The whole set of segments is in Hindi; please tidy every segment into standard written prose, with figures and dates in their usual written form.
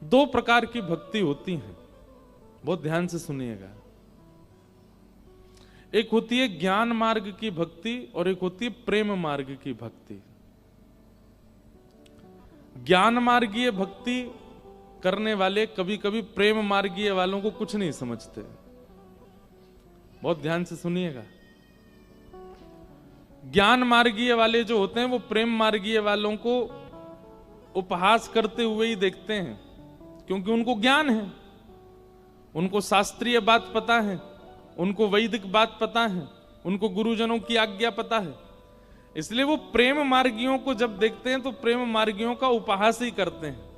दो प्रकार की भक्ति होती है, बहुत ध्यान से सुनिएगा। एक होती है ज्ञान मार्ग की भक्ति और एक होती है प्रेम मार्ग की भक्ति। ज्ञान मार्गीय भक्ति करने वाले कभी कभी प्रेम मार्गीय वालों को कुछ नहीं समझते। बहुत ध्यान से सुनिएगा। ज्ञान मार्गीय वाले जो होते हैं वो प्रेम मार्गीय वालों को उपहास करते हुए ही देखते हैं, क्योंकि उनको ज्ञान है, उनको शास्त्रीय बात पता है, उनको वैदिक बात पता है, उनको गुरुजनों की आज्ञा पता है। इसलिए वो प्रेम मार्गियों को जब देखते हैं तो प्रेम मार्गियों का उपहास ही करते हैं।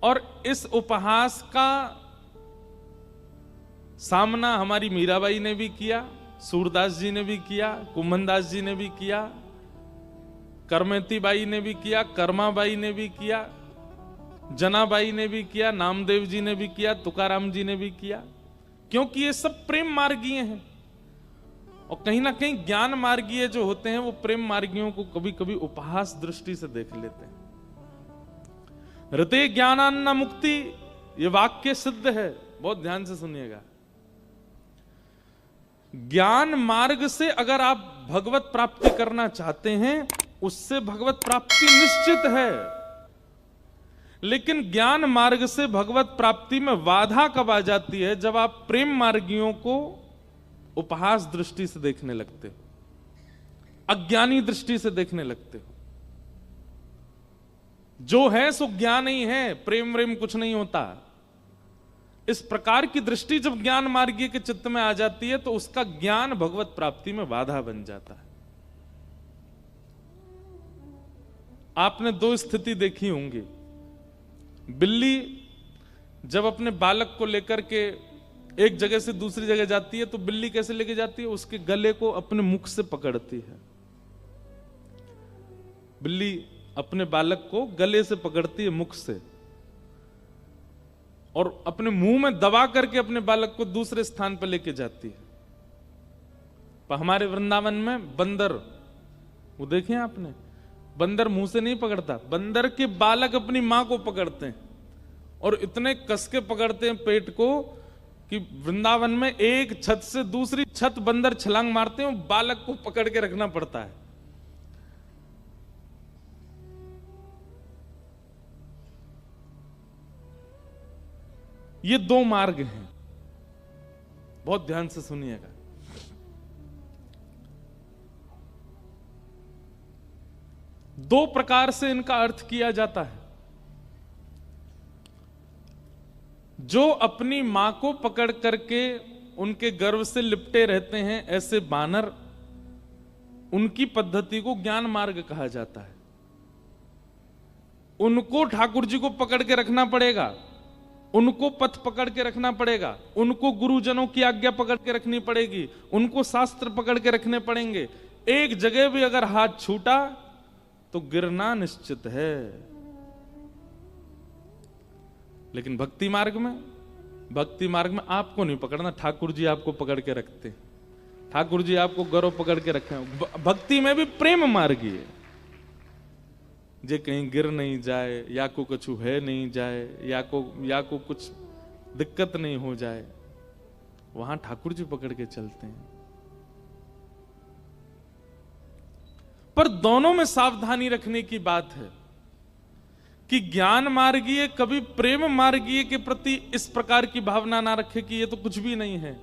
और इस उपहास का सामना हमारी मीराबाई ने भी किया, सूरदास जी ने भी किया, कुमनदास जी ने भी किया, करमेती बाई ने भी किया, कर्माबाई ने भी किया, जनाबाई ने भी किया, नामदेव जी ने भी किया, तुकाराम जी ने भी किया, क्योंकि ये सब प्रेम मार्गीय हैं। और कहीं ना कहीं ज्ञान मार्गीय जो होते हैं वो प्रेम मार्गियों को कभी कभी उपहास दृष्टि से देख लेते हैं। रते ज्ञानान्न मुक्ति, ये वाक्य सिद्ध है, बहुत ध्यान से सुनिएगा। ज्ञान मार्ग से अगर आप भगवत प्राप्ति करना चाहते हैं, उससे भगवत प्राप्ति निश्चित है। लेकिन ज्ञान मार्ग से भगवत प्राप्ति में बाधा कब आ जाती है? जब आप प्रेम मार्गियों को उपहास दृष्टि से देखने लगते हो, अज्ञानी दृष्टि से देखने लगते हो। जो है सो ज्ञान ही है, प्रेम व्रेम कुछ नहीं होता। इस प्रकार की दृष्टि जब ज्ञान मार्गीय के चित्त में आ जाती है तो उसका ज्ञान भगवत प्राप्ति में बाधा बन जाता है। आपने दो स्थिति देखी होंगी। बिल्ली जब अपने बालक को लेकर के एक जगह से दूसरी जगह जाती है तो बिल्ली कैसे लेके जाती है? उसके गले को अपने मुख से पकड़ती है। बिल्ली अपने बालक को गले से पकड़ती है, मुख से, और अपने मुंह में दबा करके अपने बालक को दूसरे स्थान पर लेके जाती है। पर हमारे वृंदावन में बंदर, वो देखे आपने, बंदर मुंह से नहीं पकड़ता, बंदर के बालक अपनी मां को पकड़ते हैं और इतने कस के पकड़ते हैं पेट को कि वृंदावन में एक छत से दूसरी छत बंदर छलांग मारते हैं, बालक को पकड़ के रखना पड़ता है। ये दो मार्ग हैं, बहुत ध्यान से सुनिएगा। दो प्रकार से इनका अर्थ किया जाता है। जो अपनी मां को पकड़ करके उनके गर्भ से लिपटे रहते हैं, ऐसे बानर, उनकी पद्धति को ज्ञान मार्ग कहा जाता है। उनको ठाकुर जी को पकड़ के रखना पड़ेगा, उनको पथ पकड़ के रखना पड़ेगा, उनको गुरुजनों की आज्ञा पकड़ के रखनी पड़ेगी, उनको शास्त्र पकड़ के रखने पड़ेंगे। एक जगह भी अगर हाथ छूटा तो गिरना निश्चित है। लेकिन भक्ति मार्ग में आपको नहीं पकड़ना, ठाकुर जी आपको पकड़ के रखते हैं। ठाकुर जी आपको गौरव पकड़ के रखे। भक्ति में भी प्रेम मार्गी है, जे कहीं गिर नहीं जाए, या को कछु है नहीं जाए, या को कुछ दिक्कत नहीं हो जाए, वहां ठाकुर जी पकड़ के चलते हैं। पर दोनों में सावधानी रखने की बात है कि ज्ञान मार्गीय कभी प्रेम मार्गीय के प्रति इस प्रकार की भावना ना रखे कि ये तो कुछ भी नहीं है,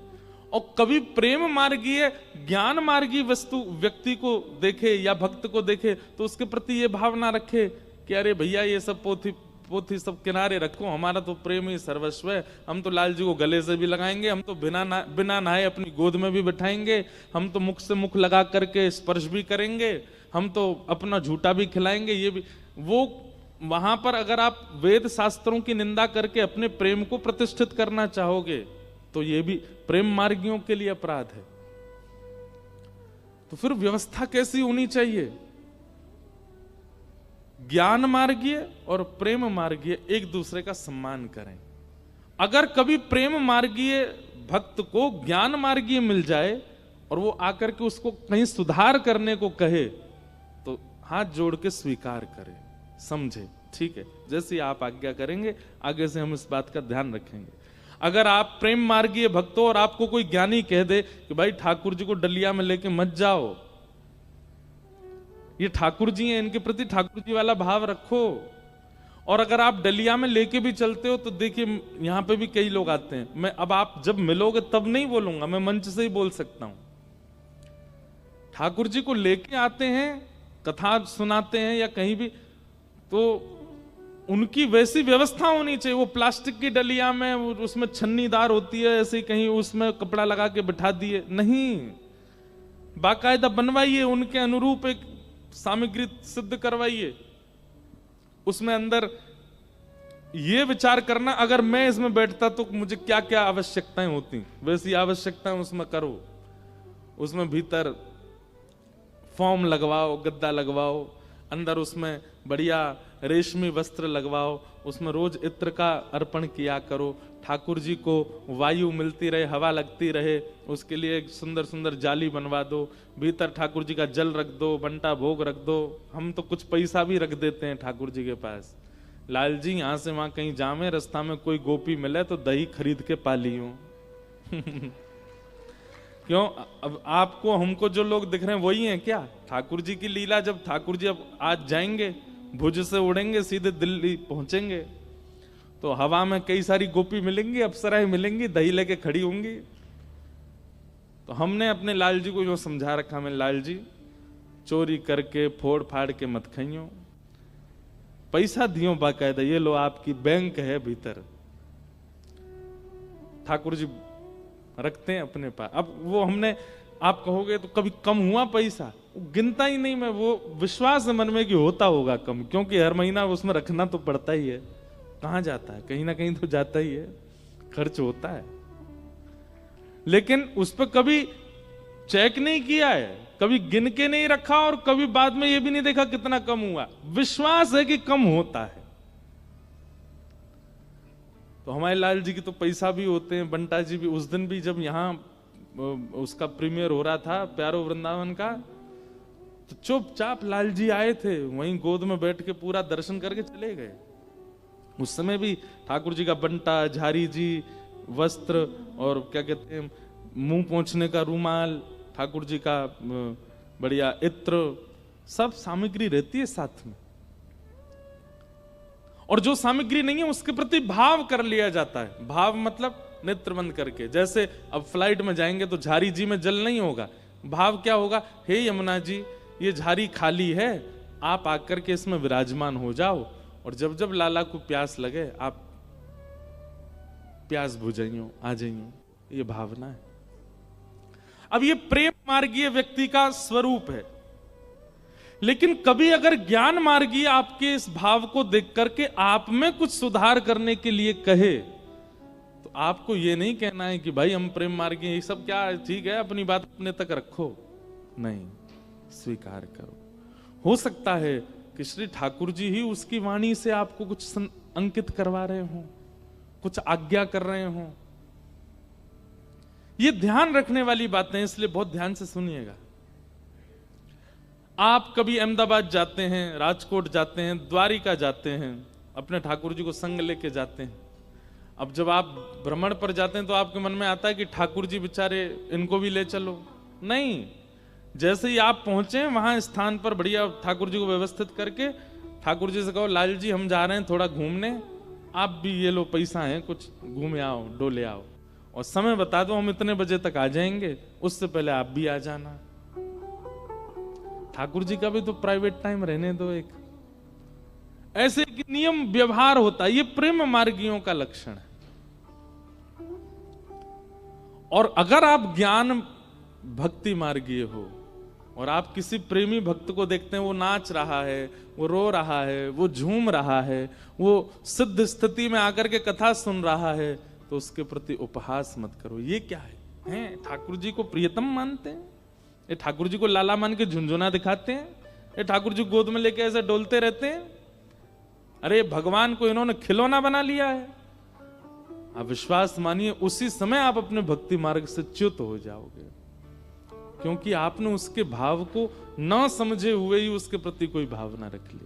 और कभी प्रेम मार्गीय ज्ञान मार्गी व्यक्ति को देखे या भक्त को देखे तो उसके प्रति ये भावना रखे कि अरे भैया ये सब पोथी सब किनारे रखो, हमारा तो प्रेम ही सर्वस्व है। हम तो लाल जी को गले से भी लगाएंगे, हम तो बिना नहाए अपनी गोद में भी बिठाएंगे, हम तो मुख से मुख लगा करके स्पर्श भी करेंगे, हम तो अपना झूठा भी खिलाएंगे। ये भी वो वहां पर अगर आप वेद शास्त्रों की निंदा करके अपने प्रेम को प्रतिष्ठित करना चाहोगे तो ये भी प्रेम मार्गियों के लिए अपराध है। तो फिर व्यवस्था कैसी होनी चाहिए? ज्ञान मार्गीय और प्रेम मार्गीय एक दूसरे का सम्मान करें। अगर कभी प्रेम मार्गीय भक्त को ज्ञान मार्गीय मिल जाए और वो आकर के उसको कहीं सुधार करने को कहे तो हाथ जोड़ के स्वीकार करे, समझे, ठीक है, जैसे आप आज्ञा करेंगे आगे से हम इस बात का ध्यान रखेंगे। अगर आप प्रेम मार्गीय भक्त हो और आपको कोई ज्ञानी कह दे कि भाई ठाकुर जी को डलिया में लेके मत जाओ, ये ठाकुर जी हैं, इनके प्रति ठाकुर जी वाला भाव रखो। और अगर आप डलिया में लेके भी चलते हो तो देखिए यहां पे भी कई लोग आते हैं, मैं अब आप जब मिलोगे तब नहीं बोलूंगा, मैं मंच से ही बोल सकता हूं। ठाकुर जी को लेके आते हैं, कथा सुनाते हैं या कहीं भी, तो उनकी वैसी व्यवस्था होनी चाहिए। वो प्लास्टिक की डलिया में, उसमें छन्नीदार होती है, ऐसे कहीं उसमें कपड़ा लगा के बिठा दिए नहीं, बाकायदा बनवाइए, उनके अनुरूप एक सामग्री सिद्ध करवाइए। उसमें अंदर ये विचार करना, अगर मैं इसमें बैठता तो मुझे क्या क्या आवश्यकताएं होती, वैसी आवश्यकताएं उसमें करो। उसमें भीतर फॉर्म लगवाओ, गद्दा लगवाओ, अंदर उसमें बढ़िया रेशमी वस्त्र लगवाओ, उसमें रोज इत्र का अर्पण किया करो, ठाकुर जी को वायु मिलती रहे, हवा लगती रहे, उसके लिए एक सुंदर सुंदर जाली बनवा दो, भीतर ठाकुर जी का जल रख दो, बंटा भोग रख दो। हम तो कुछ पैसा भी रख देते हैं ठाकुर जी के पास, लाल जी यहां से वहां कहीं जामे, रास्ता में कोई गोपी मिले तो दही खरीद के पा लियो। क्यों? अब आपको हमको जो लोग दिख रहे हैं वही हैं क्या? ठाकुर जी की लीला, जब ठाकुर जी अब आज जाएंगे, भुज से उड़ेंगे, सीधे दिल्ली पहुंचेंगे, तो हवा में कई सारी गोपी मिलेंगी, अप्सराएं मिलेंगी, दही लेके खड़ी होंगी। तो हमने अपने लाल जी को जो समझा रखा, मैं लाल जी चोरी करके फोड़ फाड़ के मत खाइयो, पैसा दियो बाकायदा, ये लो आपकी बैंक है भीतर, ठाकुर जी रखते हैं अपने पास। अब वो हमने, आप कहोगे तो कभी कम हुआ पैसा, गिनता ही नहीं मैं, वो विश्वास है मन में कि होता होगा कम, क्योंकि हर महीना उसमें रखना तो पड़ता ही है, कहां जाता है, कहीं ना कहीं तो जाता ही है, खर्च होता है। लेकिन उस पर कभी चेक नहीं किया है, कभी गिन के नहीं रखा, और कभी बाद में ये भी नहीं देखा कितना कम हुआ, विश्वास है कि कम होता है। तो हमारे लाल जी की तो पैसा भी होते हैं, बंटा जी भी। उस दिन भी जब यहाँ उसका प्रीमियर हो रहा था प्यारो वृंदावन का, तो चुपचाप लाल जी आए थे, वहीं गोद में बैठ के पूरा दर्शन करके चले गए। उस समय भी ठाकुर जी का बंटा, झारी जी वस्त्र, और क्या कहते हैं मुंह पोंछने का रूमाल, ठाकुर जी का बढ़िया इत्र, सब सामग्री रहती है साथ में। और जो सामग्री नहीं है उसके प्रति भाव कर लिया जाता है। भाव मतलब नेत्र बंद करके, जैसे अब फ्लाइट में जाएंगे तो झारी जी में जल नहीं होगा, भाव क्या होगा, हे यमुना जी ये झारी खाली है, आप आकर के इसमें विराजमान हो जाओ, और जब जब लाला को प्यास लगे आप प्यास बुझाइयो, आ जाइयो, ये भावना है। अब ये प्रेम मार्गीय व्यक्ति का स्वरूप है। लेकिन कभी अगर ज्ञान मार्गी आपके इस भाव को देख करके आप में कुछ सुधार करने के लिए कहे, तो आपको यह नहीं कहना है कि भाई हम प्रेम मार्गी, ये सब क्या, ठीक है अपनी बात अपने तक रखो, नहीं, स्वीकार करो। हो सकता है कि श्री ठाकुर जी ही उसकी वाणी से आपको कुछ अंकित करवा रहे हो, कुछ आज्ञा कर रहे हो। ये ध्यान रखने वाली बातें, इसलिए बहुत ध्यान से सुनिएगा। आप कभी अहमदाबाद जाते हैं, राजकोट जाते हैं, द्वारिका जाते हैं, अपने ठाकुर जी को संग लेके जाते हैं। अब जब आप भ्रमण पर जाते हैं तो आपके मन में आता है कि ठाकुर जी बेचारे, इनको भी ले चलो, नहीं। जैसे ही आप पहुंचे वहां स्थान पर बढ़िया ठाकुर जी को व्यवस्थित करके ठाकुर जी से कहो लाल जी हम जा रहे हैं थोड़ा घूमने, आप भी ये लो पैसा है, कुछ घूमे आओ, डोले आओ, और समय बता दो हम इतने बजे तक आ जाएंगे, उससे पहले आप भी आ जाना। ठाकुर जी का भी तो प्राइवेट टाइम रहने दो एक। ऐसे एक नियम व्यवहार होता है, ये प्रेम मार्गियों का लक्षण है। और अगर आप ज्ञान भक्ति मार्गीय हो और आप किसी प्रेमी भक्त को देखते हैं, वो नाच रहा है, वो रो रहा है, वो झूम रहा है, वो सिद्ध स्थिति में आकर के कथा सुन रहा है, तो उसके प्रति उपहास मत करो। ये क्या है? ठाकुर जी को प्रियतम मानते हैं, ये ठाकुर जी को लाला मान के झुंझुना दिखाते हैं, ये ठाकुर जी गोद में लेके ऐसे डोलते रहते हैं। अरे भगवान को इन्होंने खिलौना बना लिया है। आप विश्वास मानिए, उसी समय आप अपने भक्ति मार्ग से च्युत हो जाओगे, क्योंकि आपने उसके भाव को न समझे हुए ही उसके प्रति कोई भावना रख ली।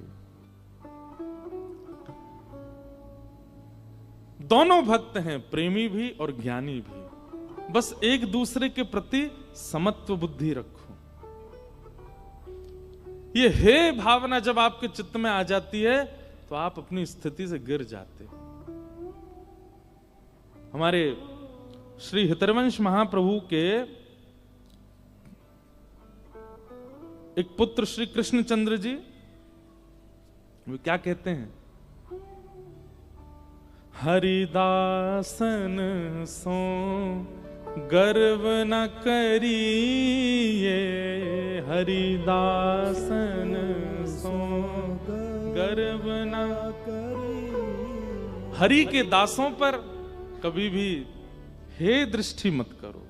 दोनों भक्त हैं, प्रेमी भी और ज्ञानी भी। बस एक दूसरे के प्रति समत्व बुद्धि रखो। ये हे भावना जब आपके चित्त में आ जाती है तो आप अपनी स्थिति से गिर जाते हो। हमारे श्री हितरवंश महाप्रभु के एक पुत्र श्री कृष्णचंद्र जी, वो क्या कहते हैं? हरिदासन सो गर्व न करिए, हरिदासन सो गर्व न करिए। हरि के दासों पर कभी भी हे दृष्टि मत करो।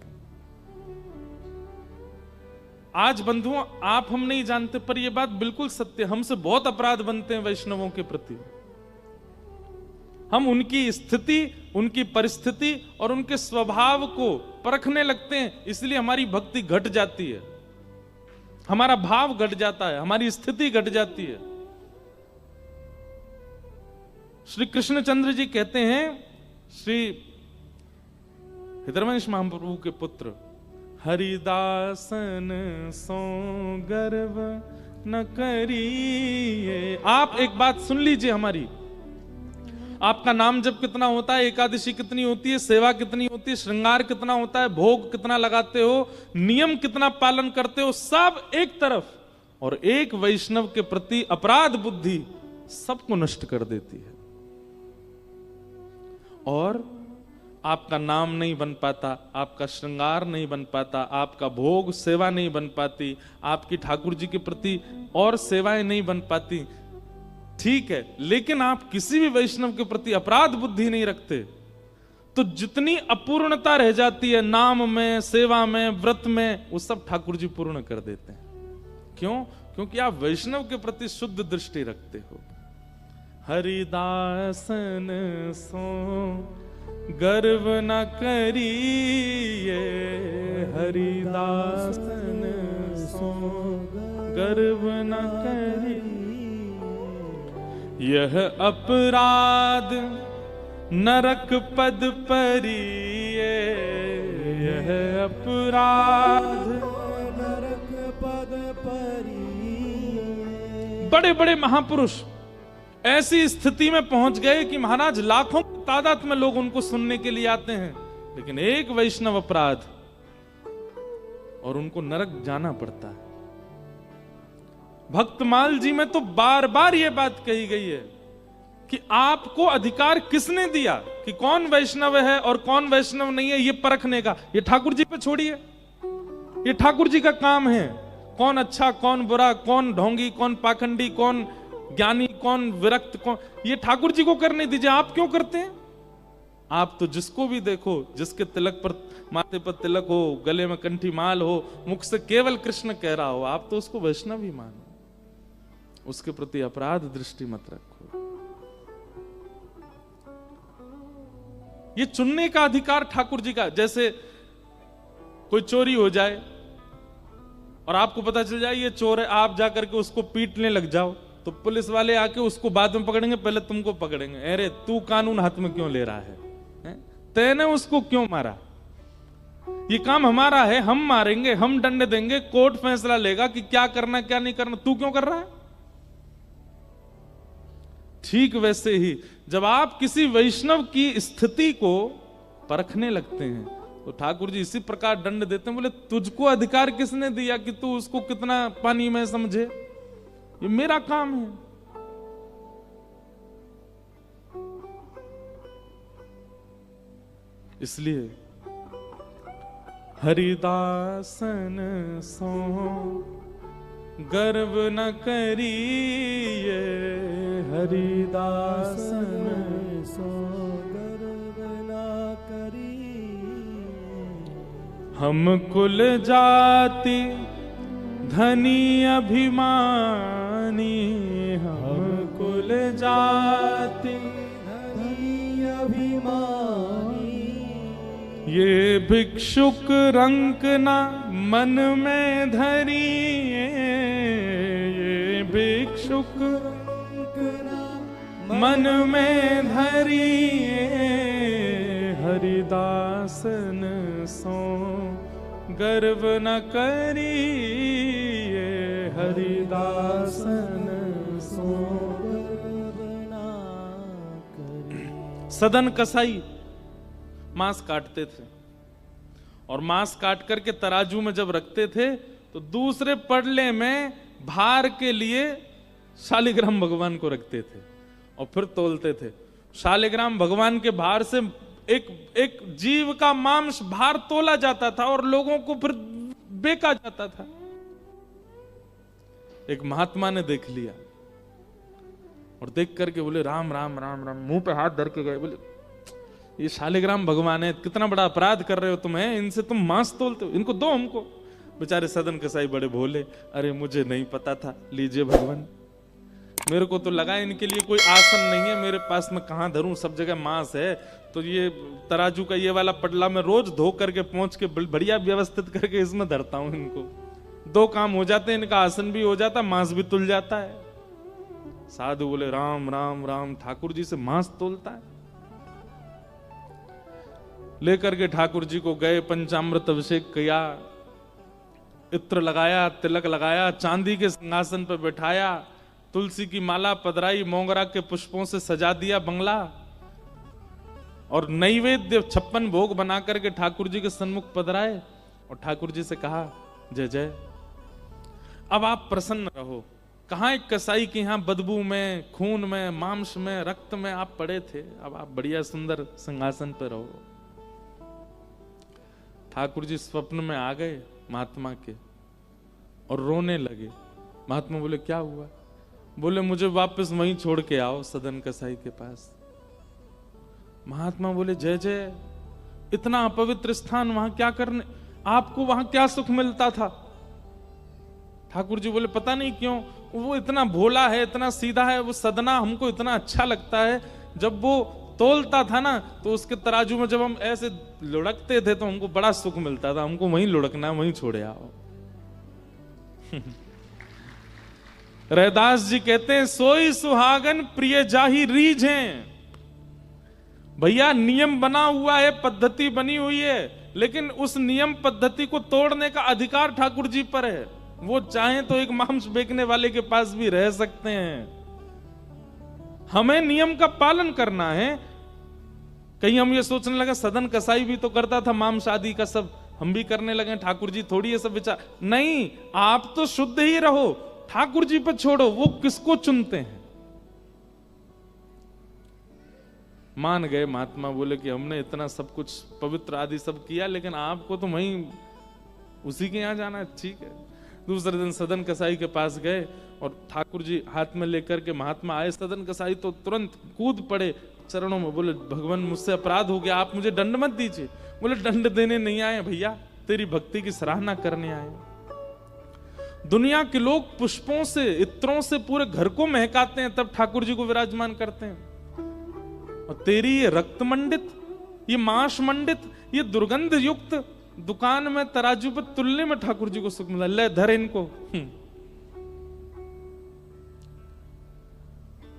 आज बंधुओं, आप हम नहीं जानते, पर यह बात बिल्कुल सत्य। हमसे बहुत अपराध बनते हैं वैष्णवों के प्रति। हम उनकी स्थिति, उनकी परिस्थिति और उनके स्वभाव को परखने लगते हैं, इसलिए हमारी भक्ति घट जाती है, हमारा भाव घट जाता है, हमारी स्थिति घट जाती है। श्री कृष्णचंद्र जी कहते हैं, श्री हितरवंश महाप्रभु के पुत्र, हरिदासन सो गर्व न करिए। आप एक बात सुन लीजिए हमारी, आपका नाम जप कितना होता है, एकादशी कितनी होती है, सेवा कितनी होती है, श्रृंगार कितना होता है, भोग कितना लगाते हो, नियम कितना पालन करते हो, सब एक तरफ, और एक वैष्णव के प्रति अपराध बुद्धि सबको नष्ट कर देती है। और आपका नाम नहीं बन पाता, आपका श्रृंगार नहीं बन पाता, आपका भोग सेवा नहीं बन पाती, आपकी ठाकुर जी के प्रति और सेवाएं नहीं बन पाती, ठीक है, लेकिन आप किसी भी वैष्णव के प्रति अपराध बुद्धि नहीं रखते, तो जितनी अपूर्णता रह जाती है नाम में, सेवा में, व्रत में, वो सब ठाकुर जी पूर्ण कर देते हैं। क्यों? क्योंकि आप वैष्णव के प्रति शुद्ध दृष्टि रखते हो। हरिदासन सो गर्व न करिए, हरिदासन सो गर्व न करिए। यह अपराध नरक पद परिये, यह अपराध नरक पद परिये। बड़े बड़े महापुरुष ऐसी स्थिति में पहुंच गए कि महाराज लाखों की तादाद में लोग उनको सुनने के लिए आते हैं, लेकिन एक वैष्णव अपराध और उनको नरक जाना पड़ता है। भक्तमाल जी में तो बार बार यह बात कही गई है कि आपको अधिकार किसने दिया कि कौन वैष्णव है और कौन वैष्णव नहीं है ये परखने का? ये ठाकुर जी पे छोड़िए, ये ठाकुर जी का काम है। कौन अच्छा, कौन बुरा, कौन ढोंगी, कौन पाखंडी, कौन ज्ञानी, कौन विरक्त, कौन, ये ठाकुर जी को करने दीजिए। आप क्यों करते हैं? आप तो जिसको भी देखो, जिसके तिलक पर, माथे पर तिलक हो, गले में कंठी माल हो, मुख से केवल कृष्ण कह रहा हो, आप तो उसको वैष्णव ही मानो। उसके प्रति अपराध दृष्टि मत रखो। ये चुनने का अधिकार ठाकुर जी का। जैसे कोई चोरी हो जाए और आपको पता चल जाए ये चोर है, आप जाकर के उसको पीटने लग जाओ, तो पुलिस वाले आके उसको बाद में पकड़ेंगे, पहले तुमको पकड़ेंगे। अरे तू कानून हाथ में क्यों ले रहा है? तैने उसको क्यों मारा? ये काम हमारा है, हम मारेंगे, हम दंड देंगे, कोर्ट फैसला लेगा कि क्या करना क्या नहीं करना, तू क्यों कर रहा है? ठीक वैसे ही जब आप किसी वैष्णव की स्थिति को परखने लगते हैं तो ठाकुर जी इसी प्रकार दंड देते हैं। बोले तुझको अधिकार किसने दिया कि तू उसको कितना पानी में समझे? ये मेरा काम है। इसलिए हरिदासन सो गर्व न करिए, हरिदासन सो गर्व न करिए। हम कुल जाति धनी अभिमानी, हम कुल जाति धनी अभिमानी। ये भिक्षुक रंक ना मन में धरिए, ये भिक्षुक रंक ना मन में धरिए। हरिदासन सो गर्व न करिए, हरिदासन सो सदन कसाई मांस काटते थे और मांस काट करके तराजू में जब रखते थे तो दूसरे पड़ले में भार के लिए शालिग्राम भगवान को रखते थे और फिर तोलते थे। शालिग्राम भगवान के भार से एक जीव का मांस भार तोला जाता था और लोगों को फिर बेचा जाता था। एक महात्मा ने देख लिया और देख करके बोले राम राम राम राम, मुंह पे हाथ धर के गए, बोले ये शालिग्राम भगवान है, कितना बड़ा अपराध कर रहे हो तुम, है इनसे तुम मांस तोलते हो, इनको दो हमको। बेचारे सदन कसाई बड़े भोले, अरे मुझे नहीं पता था, लीजिए भगवान, मेरे को तो लगा इनके लिए कोई आसन नहीं है, मेरे पास में कहां धरूं, सब जगह मांस है, तो ये तराजू का ये वाला पटला मैं रोज धो करके पहुंच के बढ़िया व्यवस्थित करके इसमें धरता हूं, इनको दो काम हो जाते हैं, इनका आसन भी हो जाता, मांस भी तुल जाता है। साधु बोले राम राम राम, ठाकुर जी से मांस तोलता है। लेकर के ठाकुर जी को गए, पंचामृत अभिषेक किया, इत्र लगाया, तिलक लगाया, चांदी के सिंहासन पर बैठाया, तुलसी की माला पधराई, मोगरा के पुष्पों से सजा दिया बंगला और नैवेद्य 56 भोग बना करके ठाकुर जी के सन्मुख पधराए और ठाकुर जी से कहा जय जय, अब आप प्रसन्न रहो। कहां एक कसाई के यहां बदबू में, खून में, मांस में, रक्त में आप पड़े थे, अब आप बढ़िया सुंदर सिंहासन पर रहो। ठाकुर जी स्वप्न में आ गए महात्मा के और रोने लगे। महात्मा बोले क्या हुआ? बोले मुझे वापस वहीं छोड़ के आओ सदन कसाई के पास। महात्मा बोले जय जय, इतना अपवित्र स्थान वहां क्या करने, आपको वहां क्या सुख मिलता था? ठाकुर जी बोले पता नहीं क्यों, वो इतना भोला है, इतना सीधा है, वो सदना हमको इतना अच्छा लगता है। जब वो तोलता था ना तो उसके तराजू में जब हम ऐसे लुढ़कते थे तो हमको बड़ा सुख मिलता था, हमको वहीं लुढ़कना, वहीं छोड़े आओ। रैदास जी कहते हैं सोई सुहागन प्रिय जाही रीझें। भैया नियम बना हुआ है, पद्धति बनी हुई है, लेकिन उस नियम पद्धति को तोड़ने का अधिकार ठाकुर जी पर है। वो चाहें तो एक मांस बेचने वाले के पास भी रह सकते हैं। हमें नियम का पालन करना है। कहीं हम ये सोचने लगे सदन कसाई भी तो करता था मांस आदि का, सब हम भी करने लगे, ठाकुर जी थोड़ी ये सब विचार नहीं। आप तो शुद्ध ही रहो, ठाकुर जी पर छोड़ो, वो किसको चुनते हैं। मान गए महात्मा, बोले कि हमने इतना सब कुछ पवित्र आदि सब किया, लेकिन आपको तो वहीं उसी के यहां जाना है, ठीक है। दूसरे दिन सदन कसाई के पास गए और ठाकुर जी हाथ में लेकर के महात्मा आए। सदन कसाई तो तुरंत कूद पड़े चरणों में, बोले भगवान मुझसे अपराध हो गया, आप मुझे दंड मत दीजिए। बोले दंड देने नहीं आए भैया, तेरी भक्ति की सराहना करने आए। दुनिया के लोग पुष्पों से, इत्रों से पूरे घर को महकाते हैं, तब ठाकुर जी को विराजमान करते हैं, और तेरी ये रक्त मंडित, ये मांस मंडित, ये दुर्गंध युक्त दुकान में तराजू पर तुलने में ठाकुर जी को सुख मिला। ले धर इनको।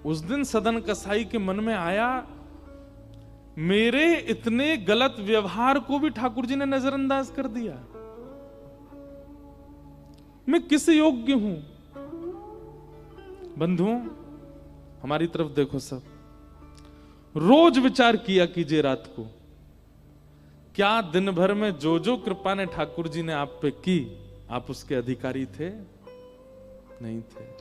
उस दिन सदन कसाई के मन में आया, मेरे इतने गलत व्यवहार को भी ठाकुर जी ने नजरअंदाज कर दिया। मैं किस योग्य हूं? बंधुओं हमारी तरफ देखो, सब रोज विचार किया कीजिए रात को, क्या दिन भर में जो जो कृपा ने ठाकुर जी ने आप पे की, आप उसके अधिकारी थे? नहीं थे।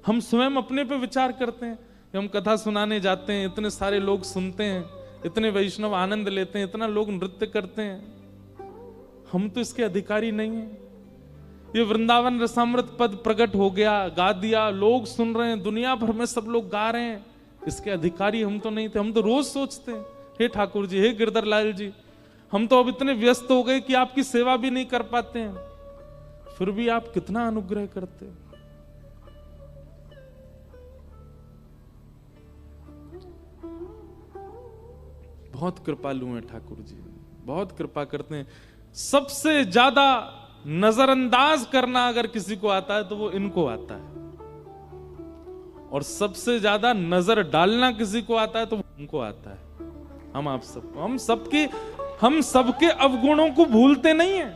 हम स्वयं अपने पे विचार करते हैं। हम कथा सुनाने जाते हैं, इतने सारे लोग सुनते हैं, इतने वैष्णव आनंद लेते हैं, इतना लोग नृत्य करते हैं, हम तो इसके अधिकारी नहीं हैं। ये वृंदावन रसामृत पद प्रकट हो गया, गा दिया, लोग सुन रहे हैं, दुनिया भर में सब लोग गा रहे हैं, इसके अधिकारी हम तो नहीं थे। हम तो रोज सोचते हैं, हे ठाकुर जी, हे गिरधर लाल जी, हम तो अब इतने व्यस्त हो गए कि आपकी सेवा भी नहीं कर पाते हैं, फिर भी आप कितना अनुग्रह करते हैं। बहुत कृपालु हैं ठाकुर जी, बहुत कृपा करते हैं। सबसे ज्यादा नजरअंदाज करना अगर किसी को आता है तो वो इनको आता है, और सबसे ज्यादा नजर डालना किसी को आता है तो उनको आता है। हम आप सबको, हम सबके अवगुणों को भूलते नहीं है।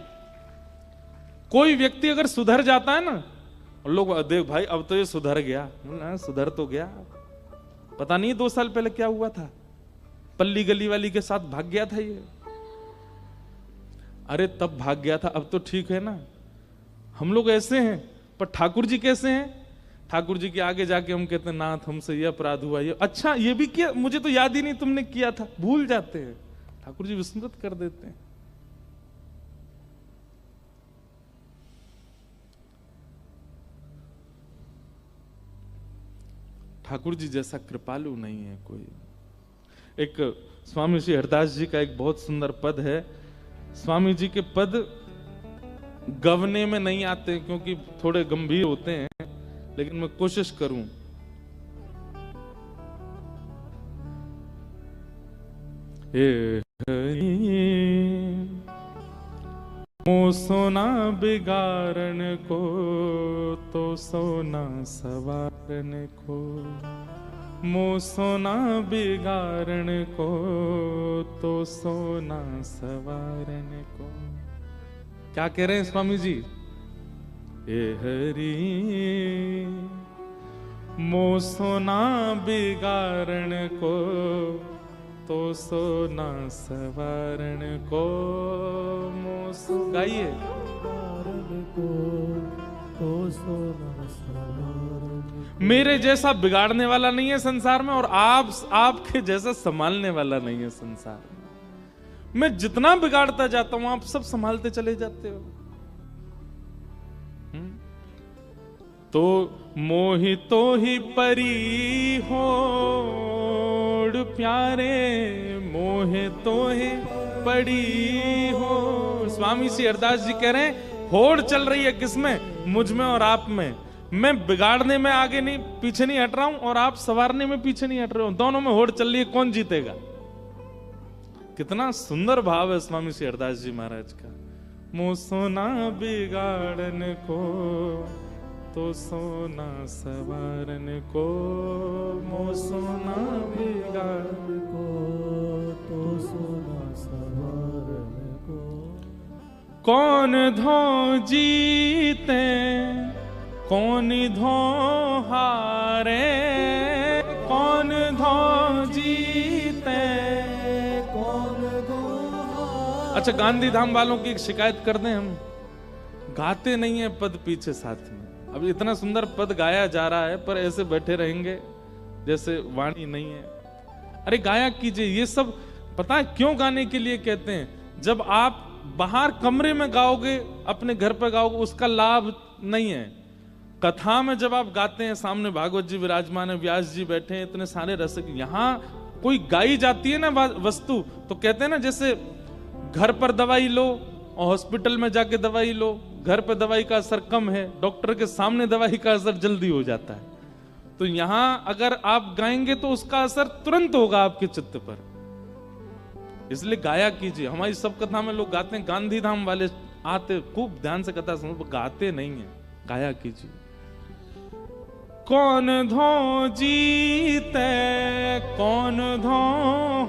कोई व्यक्ति अगर सुधर जाता है ना, और लोग देख भाई अब तो ये सुधर गया, ना सुधर तो गया, पता नहीं 2 साल पहले क्या हुआ था, पल्ली गली वाली के साथ भाग गया था ये। अरे तब भाग गया था, अब तो ठीक है ना। हम लोग ऐसे हैं, पर ठाकुर जी कैसे हैं? ठाकुर जी के आगे जाके हम कहते हैं नाथ हमसे ये अपराध हुआ, ये अच्छा ये भी किया, मुझे तो याद ही नहीं तुमने किया था, भूल जाते हैं। ठाकुर जी विस्मृत कर देते हैं। ठाकुर जी जैसा कृपालु नहीं है कोई। एक स्वामी श्री हरदास जी का एक बहुत सुंदर पद है। स्वामी जी के पद गवने में नहीं आते क्योंकि थोड़े गंभीर होते हैं, लेकिन मैं कोशिश करूं। मो सोना बिगाड़न को तो सोना सवारन को, मो सोना बिगाड़न को तो सोना सवारन को। क्या कह रहे हैं स्वामी जी? ए हरि मो सोना बिगाड़न को तो सोना सवारन को, गाइए। मेरे जैसा बिगाड़ने वाला नहीं है संसार में, और आपके जैसा संभालने वाला नहीं है संसार में। मैं जितना बिगाड़ता जाता हूं आप सब संभालते चले जाते हो। तो मोहि तो ही परी होड़ प्यारे, मोहे तो ही पड़ी हो। स्वामी श्री हरदास जी कह रहे हैं होड़ चल रही है किसमें? मुझ में और आप में। मैं बिगाड़ने में आगे नहीं पीछे नहीं हट रहा हूं, और आप संवारने में पीछे नहीं हट रहे हो। दोनों में होड़ चल रही है, कौन जीतेगा? कितना सुंदर भाव है स्वामी श्री हरदास जी महाराज का। मो सोना बिगाड़न को तो सोना सवारन को, मो सोना बिगाड़न को तो सोना सवारन को। कौन धो जीते कौन धो हारे, कौन धो जीते कौन धो हारे। अच्छा, गांधी धाम वालों की एक शिकायत कर दें, हम गाते नहीं है पद पीछे साथ में। अब इतना सुंदर पद गाया जा रहा है, पर ऐसे बैठे रहेंगे जैसे वाणी नहीं है। अरे गाया कीजिए। ये सब पता है क्यों गाने के लिए कहते हैं? जब आप बाहर कमरे में गाओगे, अपने घर पर गाओगे, उसका लाभ नहीं है। कथा में जब आप गाते हैं, सामने भागवत जी विराजमान है, व्यास जी बैठे हैं, इतने सारे रसिक, यहाँ कोई गाई जाती है ना वस्तु, तो कहते हैं ना जैसे घर पर दवाई लो और हॉस्पिटल में जाके दवाई लो, घर पे दवाई का असर कम है, डॉक्टर के सामने दवाई का असर जल्दी हो जाता है। तो यहां अगर आप गाएंगे तो उसका असर तुरंत होगा आपके चित्त पर, इसलिए गाया कीजिए। हमारी सब कथा में लोग गाते हैं, गांधी धाम वाले आते खूब ध्यान से कथा सुनो, गाते नहीं है, गाया कीजिए। कौन धो जीते कौन धो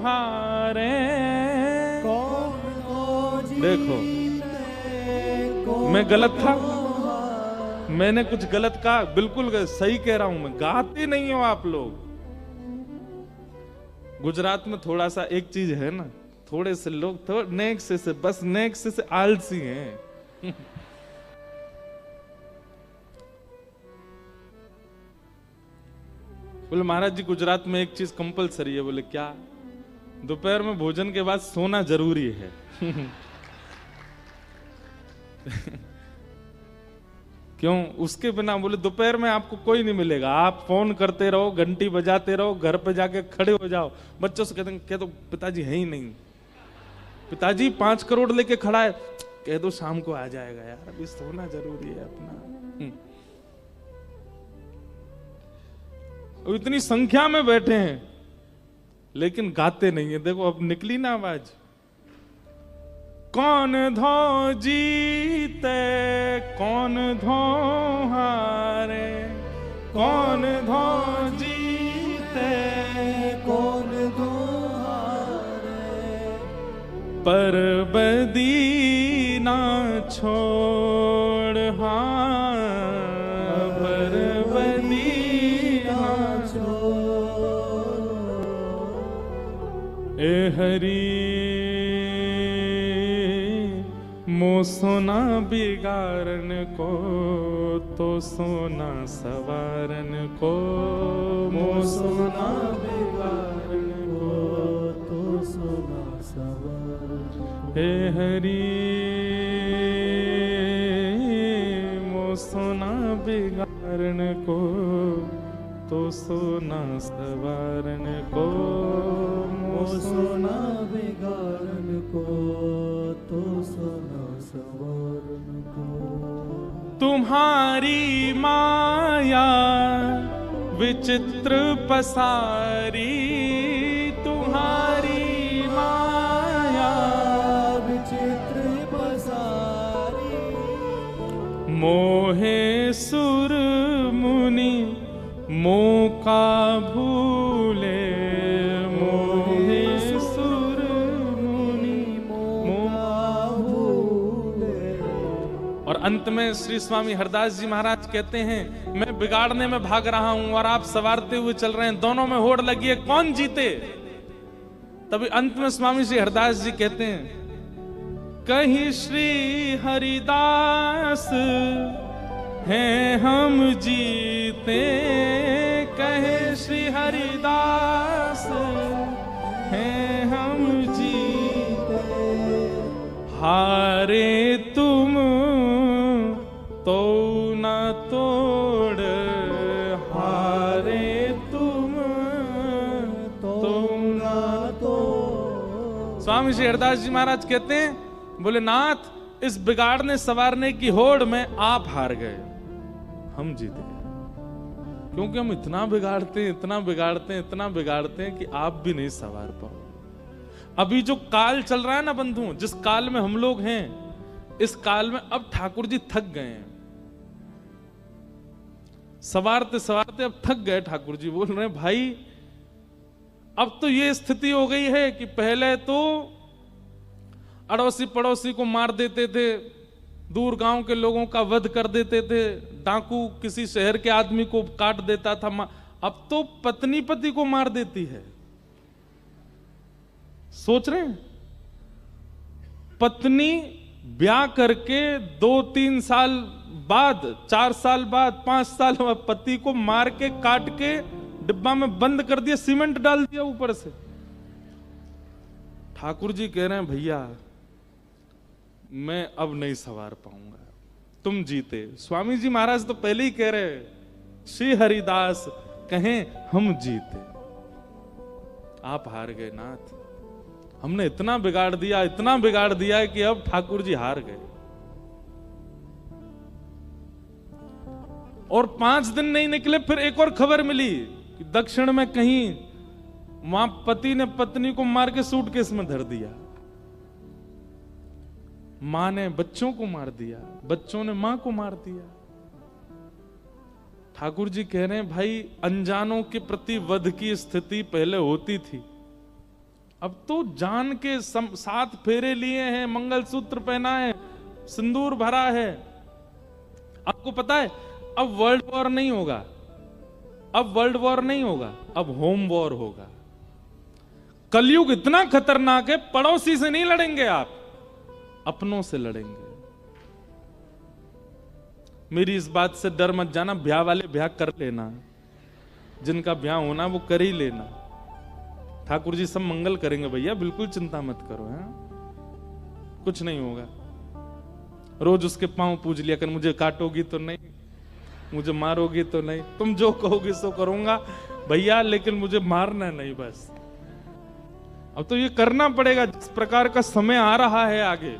हारे, देखो मैं गलत था, मैंने कुछ गलत कहा? बिल्कुल सही कह रहा हूं मैं। गाते नहीं हो आप लोग। गुजरात में थोड़ा सा एक चीज है ना, थोड़े से लोग तो नेक्स्ट से बस नेक्स्ट से आलसी हैं। बोले महाराज जी गुजरात में एक चीज कंपलसरी है। बोले क्या? दोपहर में भोजन के बाद सोना जरूरी है। क्यों? उसके बिना बोले दोपहर में आपको कोई नहीं मिलेगा। आप फोन करते रहो, घंटी बजाते रहो, घर पे जाके खड़े हो जाओ, बच्चों से कहते हैं कह दो पिताजी है ही नहीं, पिताजी 5 करोड़ लेके खड़ा है, कह दो शाम को आ जाएगा। यार अभी सोना जरूरी है अपना। इतनी संख्या में बैठे हैं लेकिन गाते नहीं है। देखो अब निकली ना आवाज। कौन धो जीते कौन धो हारे, कौन धो जीते कौन धो पर बदी ना छोड़, हाँ पर बदी ना छोड़। ए हरी मो सोना बिगाड़न को तो सोना सवारन को, मो सोना बिगाड़न को तो सोना सवारन को। हे हरि मो सोना बिगाड़न को तो सोना सवारन को, मो सोना बिगाड़न को तो सोना सवारन को। तुम्हारी माया विचित्र पसारी, तुम्हारी माया विचित्र पसारी। मोहे सुर मुनि मोका भूले, मोहे सुर मुनि मोका भूले। और अंत में श्री स्वामी हरदास जी महाराज कहते हैं, मैं बिगाड़ने में भाग रहा हूं और आप संवारते हुए चल रहे हैं, दोनों में होड़ लगी है, कौन जीते? तभी अंत में स्वामी श्री हरदास जी कहते हैं, कहीं श्री हरिदास हैं हम जीते, कहे श्री हरिदास हैं हम जीते। हारे तुम तो न तोड़, हारे तुम तो न तोड़। स्वामी श्री हरदास जी महाराज कहते हैं, बोले नाथ, इस बिगाड़ने सवारने की होड़ में आप हार गए, हम जीत गए। क्योंकि हम इतना बिगाड़ते हैं, इतना बिगाड़ते हैं, इतना बिगाड़ते हैं कि आप भी नहीं सवार पाओ। अभी जो काल चल रहा है ना बंधु, जिस काल में हम लोग हैं, इस काल में अब ठाकुर जी थक गए हैं। सवारते सवारते अब थक गए। ठाकुर जी बोल रहे हैं, भाई अब तो ये स्थिति हो गई है कि पहले तो अड़ोसी पड़ोसी को मार देते थे, दूर गांव के लोगों का वध कर देते थे, डाकू किसी शहर के आदमी को काट देता था, अब तो पत्नी पति को मार देती है। सोच रहे हैं, पत्नी ब्याह करके 2-3 साल बाद, 4 साल बाद, 5 साल बाद पति को मार के काट के डिब्बा में बंद कर दिया, सीमेंट डाल दिया ऊपर से। ठाकुर जी कह रहे हैं, भैया मैं अब नहीं सवार पाऊंगा, तुम जीते। स्वामी जी महाराज तो पहले ही कह रहे, श्री हरिदास कहें हम जीते, आप हार गए नाथ। हमने इतना बिगाड़ दिया, इतना बिगाड़ दिया कि अब ठाकुर जी हार गए। और 5 दिन नहीं निकले, फिर एक और खबर मिली कि दक्षिण में कहीं वहां पति ने पत्नी को मार के सूटकेस में धर दिया, मां ने बच्चों को मार दिया, बच्चों ने मां को मार दिया। ठाकुर जी कह रहे हैं, भाई अनजानों के प्रति वध की स्थिति पहले होती थी, अब तो जान के 7 फेरे लिए हैं, मंगलसूत्र पहना है, सिंदूर भरा है। आपको पता है अब वर्ल्ड वॉर नहीं होगा, अब वर्ल्ड वॉर नहीं होगा, अब होम वॉर होगा। कलयुग इतना खतरनाक है, पड़ोसी से नहीं लड़ेंगे आप, अपनों से लड़ेंगे। मेरी इस बात से डर मत जाना, ब्याह वाले ब्याह कर लेना, जिनका ब्याह होना वो कर ही लेना। ठाकुर जी सब मंगल करेंगे भैया, बिल्कुल चिंता मत करो, है कुछ नहीं होगा। रोज उसके पांव पूज लिया कर, मुझे काटोगी तो नहीं, मुझे मारोगी तो नहीं, तुम जो कहोगे सो करूंगा भैया, लेकिन मुझे मारना नहीं बस। अब तो ये करना पड़ेगा, जिस प्रकार का समय आ रहा है आगे।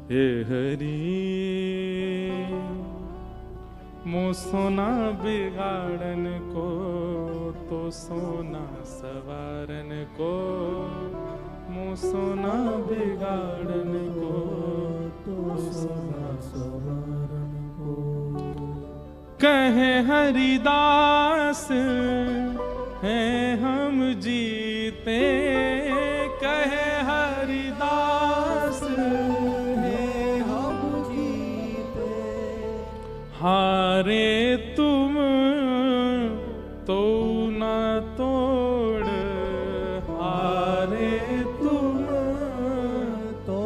हे हरि मो सोना बिगाड़न को तो सोना सवारन को, मो सोना बिगाड़न को तो सोना सवारन को। कहे हरिदास हैं हम जीते, जीते कहे हरिदास, है हम जीते हारे तुम तो न तोड़, हारे तुम तो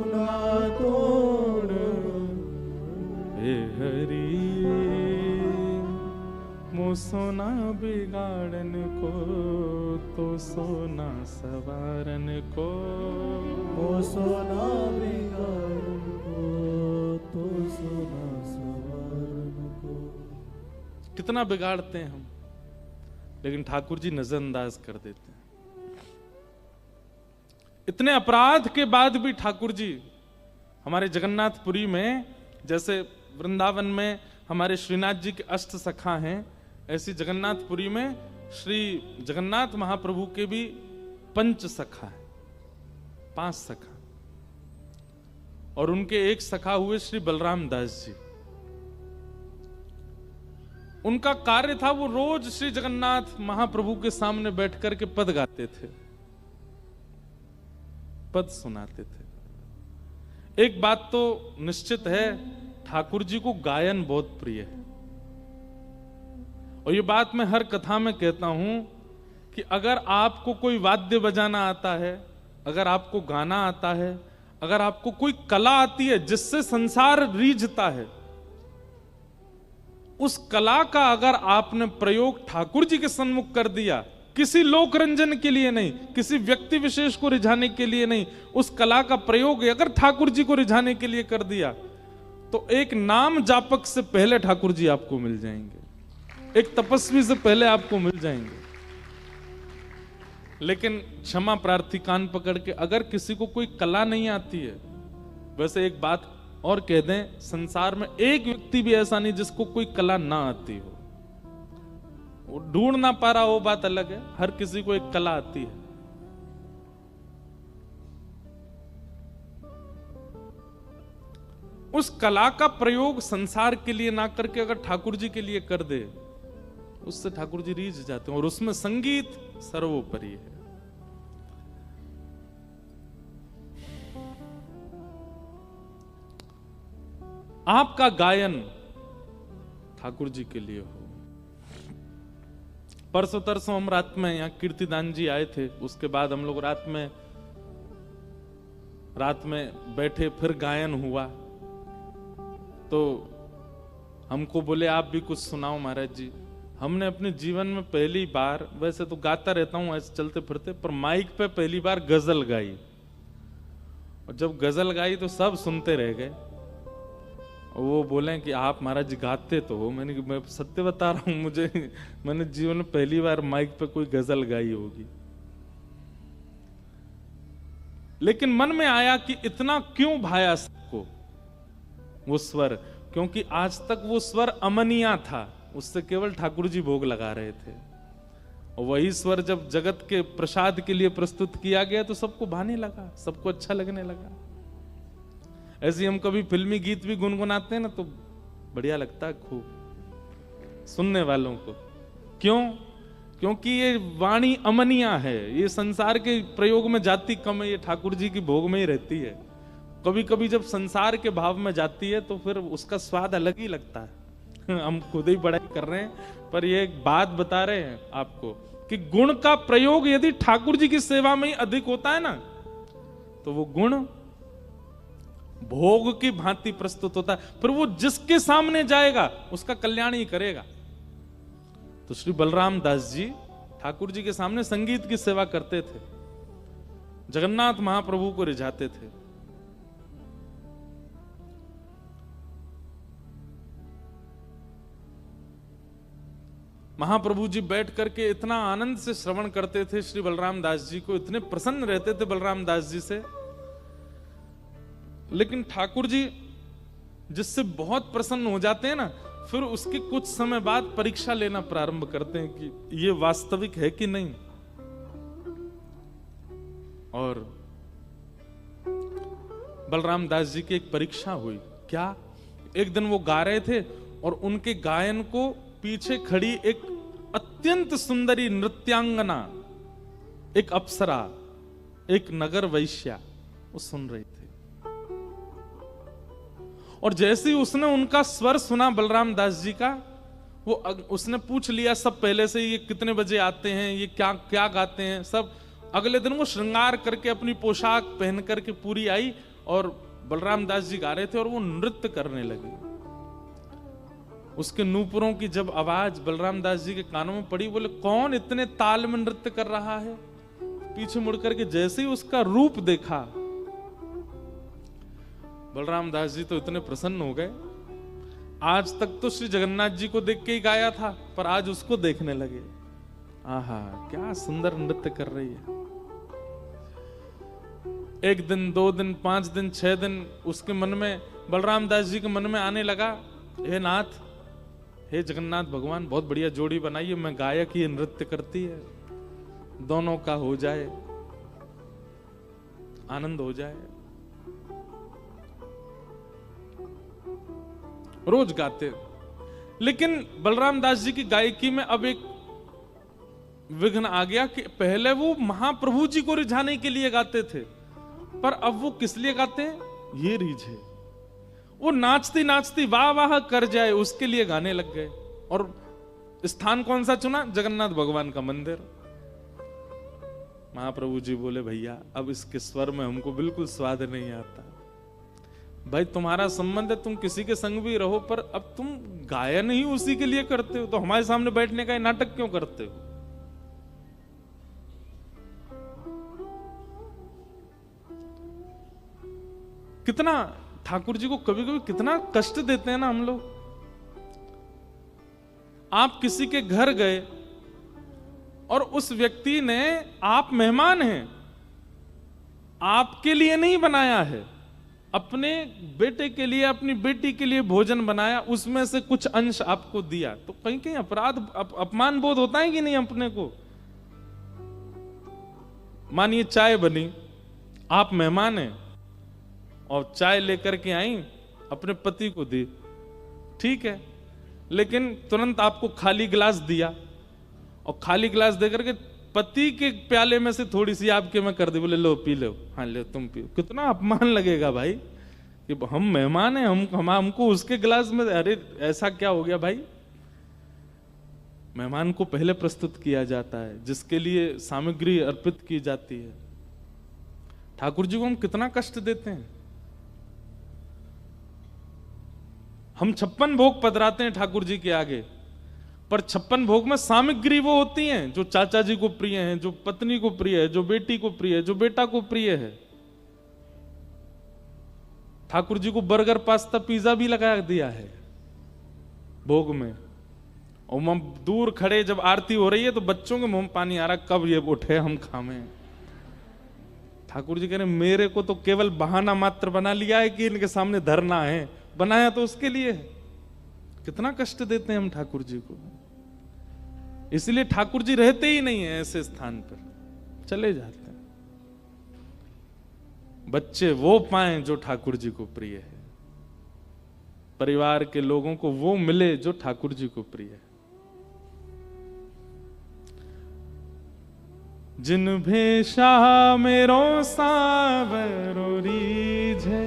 ना तोड़। हे हरि मो सोना बिगाड़न को तो सोना सवारन को, वो सोना बिगाड़न को तो सोना सवारन को। कितना बिगाड़ते हैं हम, लेकिन ठाकुर जी नजरअंदाज कर देते हैं। इतने अपराध के बाद भी ठाकुर जी हमारे जगन्नाथपुरी में, जैसे वृंदावन में हमारे श्रीनाथ जी के अष्ट सखा हैं, ऐसी जगन्नाथपुरी में श्री जगन्नाथ महाप्रभु के भी पंच सखा है, 5 सखा, और उनके एक सखा हुए श्री बलराम दास जी। उनका कार्य था वो रोज श्री जगन्नाथ महाप्रभु के सामने बैठ करके पद गाते थे, पद सुनाते थे। एक बात तो निश्चित है, ठाकुर जी को गायन बहुत प्रिय है, और ये बात मैं हर कथा में कहता हूं कि अगर आपको कोई वाद्य बजाना आता है, अगर आपको गाना आता है, अगर आपको कोई कला आती है जिससे संसार रीझता है, उस कला का अगर आपने प्रयोग ठाकुर जी के सन्मुख कर दिया, किसी लोक रंजन के लिए नहीं, किसी व्यक्ति विशेष को रिझाने के लिए नहीं, उस कला का प्रयोग अगर ठाकुर जी को रिझाने के लिए कर दिया, तो एक नाम जापक से पहले ठाकुर जी आपको मिल जाएंगे, एक तपस्वी से पहले आपको मिल जाएंगे। लेकिन क्षमा प्रार्थी कान पकड़ के, अगर किसी को कोई कला नहीं आती है, वैसे एक बात और कह दें, संसार में एक व्यक्ति भी ऐसा नहीं जिसको कोई कला ना आती हो, वो ढूंढ ना पा रहा हो बात अलग है, हर किसी को एक कला आती है। उस कला का प्रयोग संसार के लिए ना करके अगर ठाकुर जी के लिए कर दे, उससे ठाकुर जी रीझ जाते हैं, और उसमें संगीत सर्वोपरि है। आपका गायन ठाकुर जी के लिए हो। परसों तरसों हम रात में यहाँ कीर्तिदान जी आए थे, उसके बाद हम लोग रात में बैठे, फिर गायन हुआ, तो हमको बोले आप भी कुछ सुनाओ महाराज जी। हमने अपने जीवन में पहली बार, वैसे तो गाता रहता हूं ऐसे चलते फिरते, पर माइक पे पहली बार गजल गाई, और जब गजल गाई तो सब सुनते रह गए। वो बोले कि आप महाराज जी गाते तो हो। मैं सत्य बता रहा हूं, मैंने जीवन में पहली बार माइक पे कोई गजल गाई होगी। लेकिन मन में आया कि इतना क्यों भाया सबको वो स्वर, क्योंकि आज तक वो स्वर अमनिया था, उससे केवल ठाकुर जी भोग लगा रहे थे, और वही स्वर जब जगत के प्रसाद के लिए प्रस्तुत किया गया तो सबको भाने लगा, सबको अच्छा लगने लगा। ऐसे हम कभी फिल्मी गीत भी गुनगुनाते हैं ना, तो बढ़िया लगता है खूब सुनने वालों को। क्यों? क्योंकि ये वाणी अमनिया है, ये संसार के प्रयोग में जाती कम है, ये ठाकुर जी की भोग में ही रहती है। कभी कभी जब संसार के भाव में जाती है तो फिर उसका स्वाद अलग ही लगता है। हम खुद ही बड़ाई कर रहे हैं, पर ये एक बात बता रहे हैं आपको कि गुण का प्रयोग यदि ठाकुर जी की सेवा में ही अधिक होता है ना, तो वो गुण भोग की भांति प्रस्तुत होता है, फिर वो जिसके सामने जाएगा उसका कल्याण ही करेगा। तो श्री बलराम दास जी ठाकुर जी के सामने संगीत की सेवा करते थे, जगन्नाथ महाप्रभु को रिझाते थे। महाप्रभु जी बैठ करके इतना आनंद से श्रवण करते थे श्री बलराम दास जी को, इतने प्रसन्न रहते थे बलराम दास जी से। लेकिन ठाकुर जी जिससे बहुत प्रसन्न हो जाते हैं ना, फिर उसके कुछ समय बाद परीक्षा लेना प्रारंभ करते हैं कि ये वास्तविक है कि नहीं। और बलराम दास जी की एक परीक्षा हुई। क्या? एक दिन वो गा रहे थे और उनके गायन को पीछे खड़ी एक अत्यंत सुंदरी नृत्यांगना एक अप्सरा, एक नगर वैश्या, वो सुन रही थी। और जैसे ही उसने उनका स्वर सुना बलराम दास जी का, वो उसने पूछ लिया सब पहले से, ये कितने बजे आते हैं, ये क्या क्या गाते हैं सब। अगले दिन वो श्रृंगार करके अपनी पोशाक पहन करके पूरी आई और बलराम दास जी गा रहे थे और वो नृत्य करने लगे। उसके नूपुरों की जब आवाज बलराम दास जी के कानों में पड़ी, बोले कौन इतने ताल में नृत्य कर रहा है। पीछे मुड़कर के जैसे ही उसका रूप देखा, बलराम दास जी तो इतने प्रसन्न हो गए। आज तक तो श्री जगन्नाथ जी को देख के ही गाया था, पर आज उसको देखने लगे। आहा, क्या सुंदर नृत्य कर रही है। एक दिन, 2 दिन, 5 दिन, 6 दिन उसके मन में, बलराम दास जी के मन में आने लगा, हे नाथ, हे जगन्नाथ भगवान, बहुत बढ़िया जोड़ी बनाई है, मैं गायक, ये नृत्य करती है, दोनों का हो जाए, आनंद हो जाए। रोज गाते। लेकिन बलराम दास जी की गायकी में अब एक विघ्न आ गया कि पहले वो महाप्रभु जी को रिझाने के लिए गाते थे, पर अब वो किस लिए गाते हैं, ये रीझे। वो नाचती नाचती वाह वाह कर जाए उसके लिए गाने लग गए। और स्थान कौन सा चुना, जगन्नाथ भगवान का मंदिर। महाप्रभु जी बोले भैया अब इसके स्वर में हमको बिल्कुल स्वाद नहीं आता। भाई तुम्हारा संबंध है, तुम किसी के संग भी रहो, पर अब तुम गायन ही उसी के लिए करते हो, तो हमारे सामने बैठने का नाटक क्यों करते हो। कितना ठाकुर जी को कभी कभी कितना कष्ट देते हैं ना हम लोग। आप किसी के घर गए और उस व्यक्ति ने, आप मेहमान हैं, आपके लिए नहीं बनाया है, अपने बेटे के लिए, अपनी बेटी के लिए भोजन बनाया, उसमें से कुछ अंश आपको दिया, तो कहीं कहीं अपराध, अपमान बोध होता है कि नहीं अपने को। मानिए चाय बनी, आप मेहमान हैं और चाय लेकर के आई, अपने पति को दी, ठीक है, लेकिन तुरंत आपको खाली गिलास दिया और खाली गिलास देकर के पति के प्याले में से थोड़ी सी आपके में कर दी, बोले लो पी लो, हाँ ले तुम पियो। कितना अपमान लगेगा भाई कि हम मेहमान हैं, हमको उसके गिलास में, अरे ऐसा क्या हो गया भाई। मेहमान को पहले प्रस्तुत किया जाता है, जिसके लिए सामग्री अर्पित की जाती है। ठाकुर जी को हम कितना कष्ट देते हैं। हम 56 भोग पधराते हैं ठाकुर जी के आगे, पर 56 भोग में सामग्री वो होती हैं जो चाचा जी को प्रिय है, जो पत्नी को प्रिय है, जो बेटी को प्रिय है, जो बेटा को प्रिय है। ठाकुर जी को बर्गर, पास्ता, पिज्जा भी लगा दिया है भोग में। और हम दूर खड़े, जब आरती हो रही है तो बच्चों के मुंह में पानी आ रहा, कब ये उठे हम खावे। ठाकुर जी कह रहे मेरे को तो केवल बहाना मात्र बना लिया है कि इनके सामने धरना है, बनाया तो उसके लिए है। कितना कष्ट देते हैं हम ठाकुर जी को। इसलिए ठाकुर जी रहते ही नहीं है ऐसे स्थान पर, चले जाते हैं। बच्चे वो पाएं जो ठाकुर जी को प्रिय है, परिवार के लोगों को वो मिले जो ठाकुर जी को प्रिय है। जिन भेषा मेरो सावरो रीझे,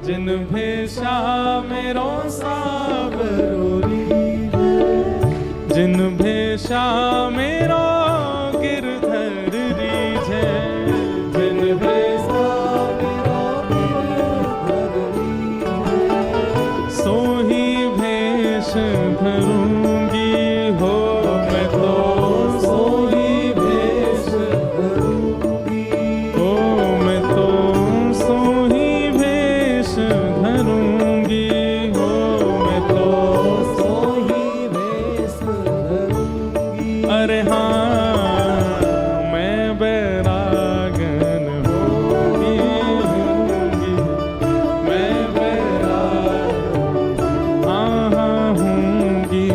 जिन भेषा मेरो सावरो रीझे, जिन भेषा मेरो गिरधर रीझे, जिन भेषा मेरो गिरधर रीझे, सोही भेष भरूंगी हो मैं तो, सोही भेष भरूंगी हो मैं तो, सोही भेष भरूंगी हो मैं तो, सोही भेष भरूंगी। अरे हाँ मैं बैरागन होंगी, मैं बैरागन हाँ हाँ होंगी।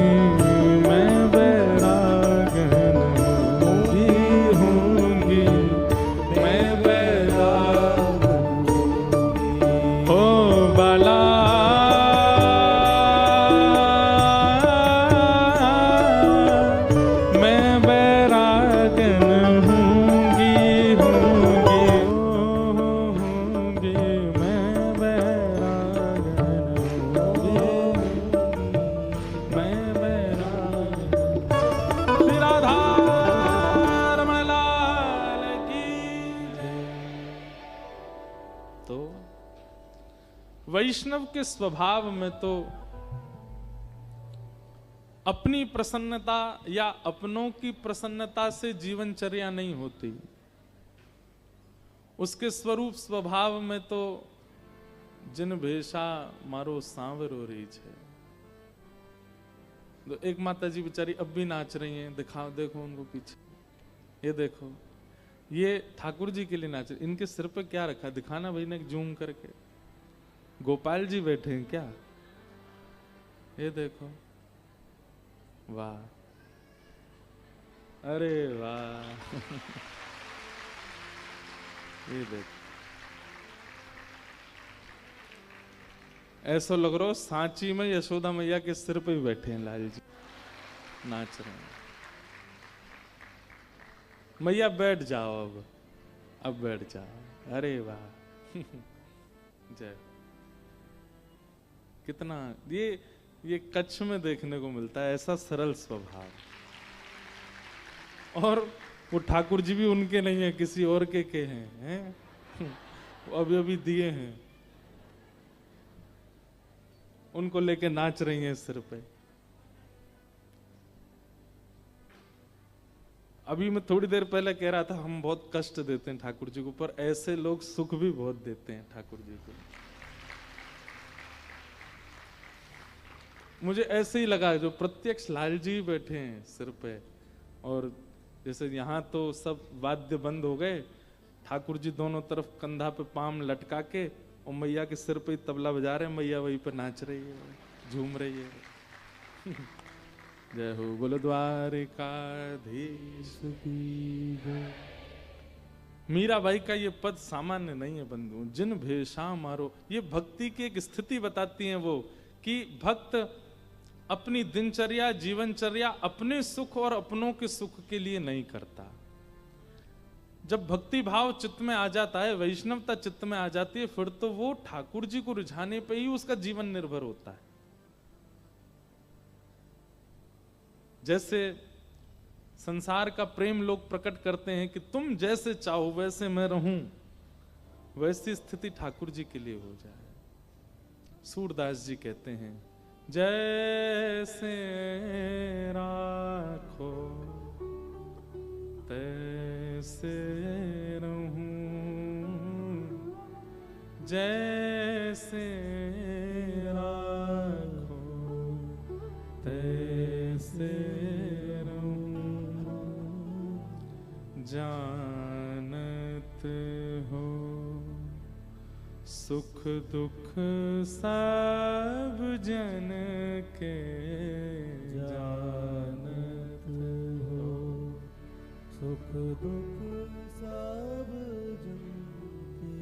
वैष्णव के स्वभाव में तो अपनी प्रसन्नता या अपनों की प्रसन्नता से जीवनचर्या नहीं होती। उसके स्वरूप स्वभाव में तो जिन भेषा मारो सांवरो रीछ है। तो एक माता जी बेचारी अब भी नाच रही हैं, दिखाओ, देखो उनको पीछे, ये देखो, ये ठाकुर जी के लिए नाच रहे। इनके सिर पे क्या रखा, दिखाना भाई ने जूम करके। गोपाल जी बैठे हैं क्या? ये देखो, वाह, अरे वाह ये देखो, ऐसा लग रहा हो सांची में यशोदा मैया के सिर पे ही बैठे हैं लाल जी, नाच रहे हैं। मैया बैठ जाओ, अब बैठ जाओ। अरे वाह जय। कितना ये कच्छ में देखने को मिलता है, ऐसा सरल स्वभाव। और वो ठाकुर जी भी उनके नहीं है, किसी और के हैं? वो अभी अभी दिए हैं, उनको लेके नाच रही हैं सिर पे। अभी मैं थोड़ी देर पहले कह रहा था हम बहुत कष्ट देते हैं ठाकुर जी को, पर ऐसे लोग सुख भी बहुत देते हैं ठाकुर जी को। मुझे ऐसे ही लगा, जो प्रत्यक्ष लाल जी बैठे हैं सिर पे, और जैसे यहाँ तो सब वाद्य बंद हो गए, ठाकुर जी दोनों तरफ कंधा पे पाम लटका के और मैया के सिर पे तबला बजा रहे हैं, मैया वहीं पे नाच रही है, झूम रही है। जय हो बोलो द्वारिकाधीश की जय। मीराबाई का ये पद सामान्य नहीं है बंधु। जिन भेषा मारो, ये भक्ति की एक स्थिति बताती हैं वो, कि भक्त अपनी दिनचर्या, जीवनचर्या अपने सुख और अपनों के सुख के लिए नहीं करता। जब भक्ति भाव चित्त में आ जाता है, वैष्णवता चित्त में आ जाती है, फिर तो वो ठाकुर जी को रिझाने पे ही उसका जीवन निर्भर होता है। जैसे संसार का प्रेम लोग प्रकट करते हैं कि तुम जैसे चाहो वैसे मैं रहूं, वैसी स्थिति ठाकुर जी के लिए हो जाए। सूरदास जी कहते हैं, जैसे राखो तैसे रहूं, जैसे राखो तैसे रहूं, जानत हो सुख दुख सब जन के, जानत हो सुख दुख सब जन के,